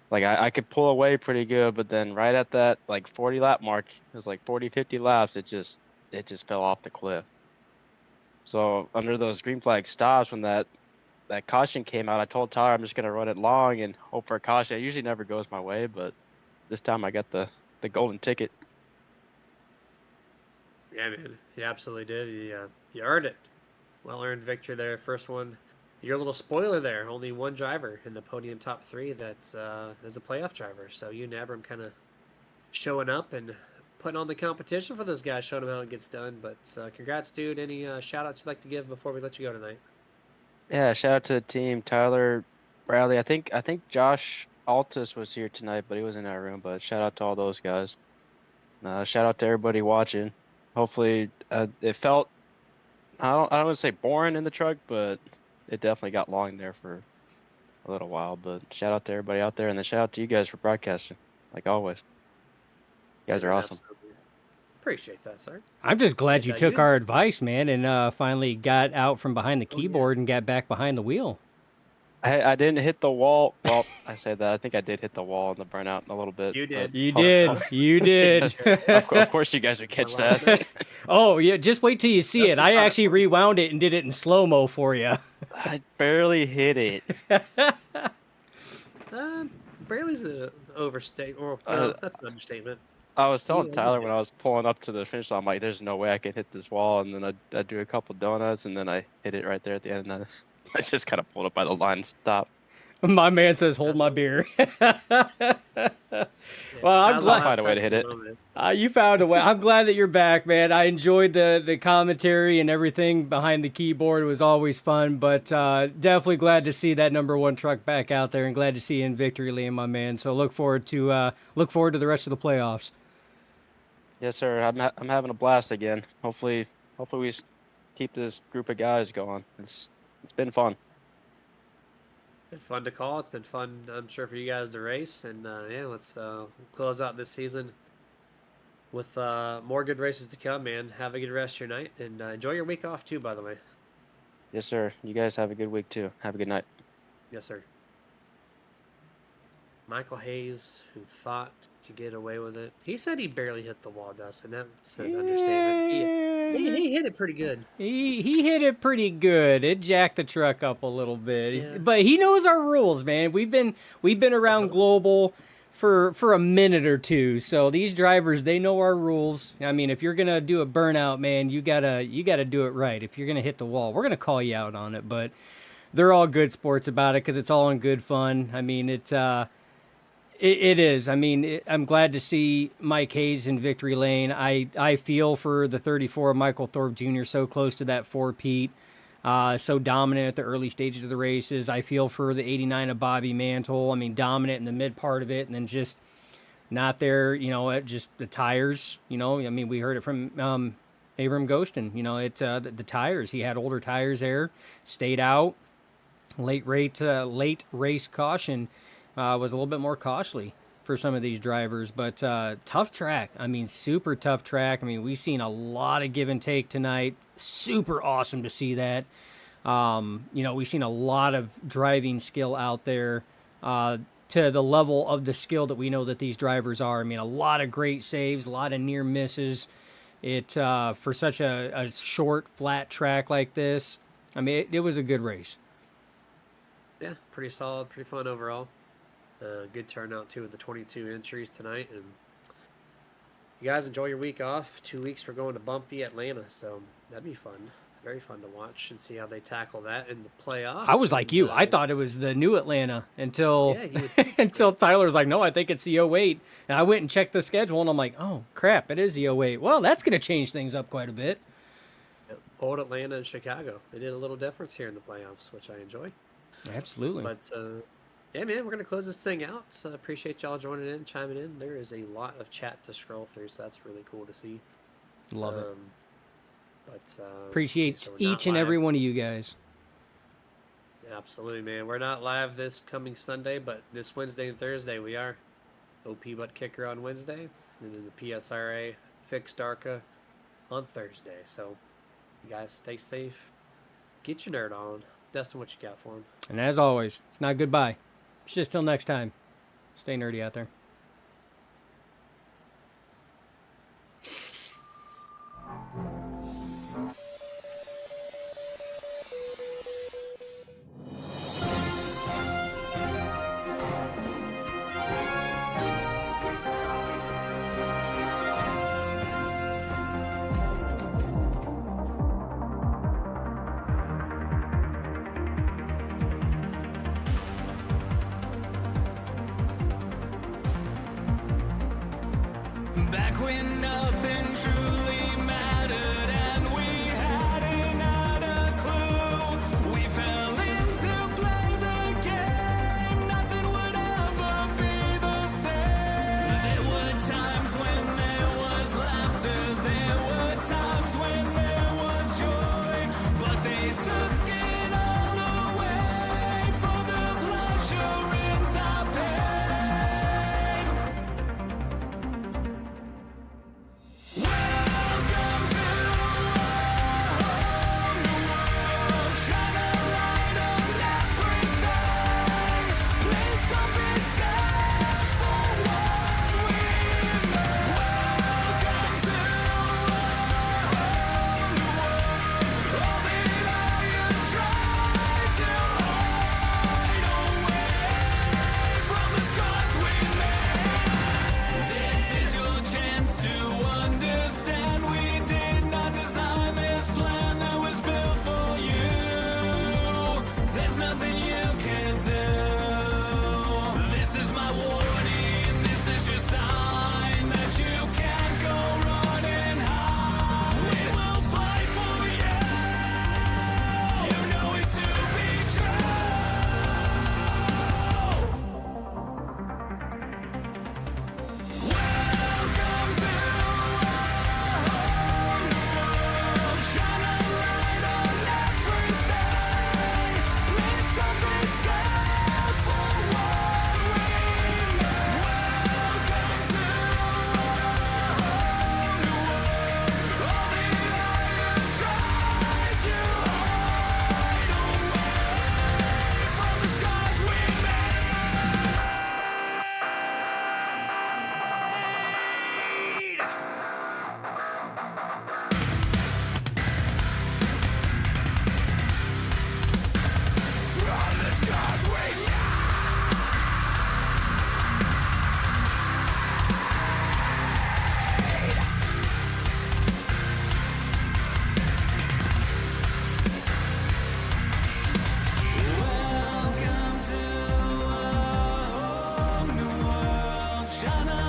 like I could pull away pretty good, but then right at that like 40 lap mark, it was like 40, 50 laps, it just fell off the cliff. So under those green flag stops, when that caution came out, I told Tyler I'm just gonna run it long and hope for a caution. It usually never goes my way, but this time I got the golden ticket. Yeah, man, you absolutely did. You earned it. Well-earned victory there. First one. You're a little spoiler there. Only one driver in the podium top 3 that's is a playoff driver. So you and Abram kind of showing up and putting on the competition for those guys, showing them how it gets done. But congrats, dude. Any shout-outs you'd like to give before we let you go tonight? Yeah, shout out to the team, Tyler, Bradley. I think Josh Altus was here tonight, but he was in our room. But shout out to all those guys. Shout out to everybody watching. Hopefully, it felt I don't want to say boring in the truck, but it definitely got long there for a little while. But shout out to everybody out there, and then shout out to you guys for broadcasting, like always. You guys are awesome. Absolutely. Appreciate that, sir. I'm just glad you Yeah, took you- our advice, man, and finally got out from behind the keyboard and got back behind the wheel. I didn't hit the wall. Well, I say that. I think I did hit the wall in the burnout a little bit. You did. but- You did. You did. Of course, you guys would catch that. Oh, yeah. Just wait till you see it. I actually rewound it and did it in slow-mo for you. I barely hit it. Barely's an overstatement. Or, no, that's an understatement. I was telling Yeah, Tyler yeah. when I was pulling up to the finish line, I'm like, there's no way I can hit this wall. And then I'd do a couple donuts, and then I hit it right there at the end. And I just kind of pulled up by the line and stopped. My man says, hold That's my what- beer. Yeah, Well, I'm that was the glad- last Find a way to time hit it. you know, You found a way. I'm glad that you're back, man. I enjoyed the commentary and everything behind the keyboard. It was always fun, but definitely glad to see that number 1 truck back out there, and glad to see you in victory lane, my man. So look forward to the rest of the playoffs. Yes, sir. I'm having a blast again. Hopefully we keep this group of guys going. It's been fun. Been fun to call. It's been fun, I'm sure, for you guys to race. And yeah, let's close out this season with more good races to come, man. Have a good rest of your night, and enjoy your week off too, by the way. Yes, sir. You guys have a good week too. Have a good night. Yes, sir. Michael Hayes, who thought could get away with it. He said he barely hit the wall, Dustin. That's an understatement. He hit it pretty good. He hit it pretty good. It jacked the truck up a little bit. Yeah. But he knows our rules, man. We've been around Global for a minute or two. So these drivers, they know our rules. I mean, if you're gonna do a burnout, man, you gotta do it right. If you're gonna hit the wall, we're gonna call you out on it. But they're all good sports about it because it's all in good fun. I mean, it is. I mean, I'm glad to see Mike Hayes in victory lane. I feel for the 34 Michael Thorpe Jr. so close to that 4-peat, so dominant at the early stages of the races. I feel for the 89 of Bobby Mantle. I mean, dominant in the mid part of it, and then just not there. At just the tires. I mean, we heard it from Abram Ghostin. The tires. He had older tires there. Stayed out. Late race caution. Was a little bit more costly for some of these drivers, but tough track. I mean, super tough track. I mean, we've seen a lot of give and take tonight. Super awesome to see that. We've seen a lot of driving skill out there to the level of the skill that we know that these drivers are. I mean, a lot of great saves, a lot of near misses. For such a short, flat track like this, I mean, it was a good race. Yeah, pretty solid, pretty fun overall. Good turnout too with the 22 entries tonight, and you guys enjoy your week off. 2 weeks we're going to bumpy Atlanta, so that'd be fun. Very fun to watch and see how they tackle that in the playoffs. I was like you. I thought it was the new Atlanta until until Tyler was like, no, I think it's the 08. And I went and checked the schedule, and I'm like, oh, crap, it is the 08. Well, that's going to change things up quite a bit. Old Atlanta and Chicago. They did a little difference here in the playoffs, which I enjoy. Absolutely. But yeah, man, we're going to close this thing out. So appreciate y'all joining in, chiming in. There is a lot of chat to scroll through, so that's really cool to see. Love it. But appreciate so each and every one of you guys. Absolutely, man. We're not live this coming Sunday, but this Wednesday and Thursday we are. OP Butt Kicker on Wednesday, and then the PSRA Fixed ARCA on Thursday. So you guys stay safe. Get your nerd on. Dustin, what you got for him? And as always, it's not goodbye. It's just till next time. Stay nerdy out there. Back when nothing truly mattered and we hadn't had a clue, we fell in to play the game. Nothing would ever be the same. There were times when there was laughter, there were times when there was joy, but they took it all away for the pleasure in our pain. Welcome Shana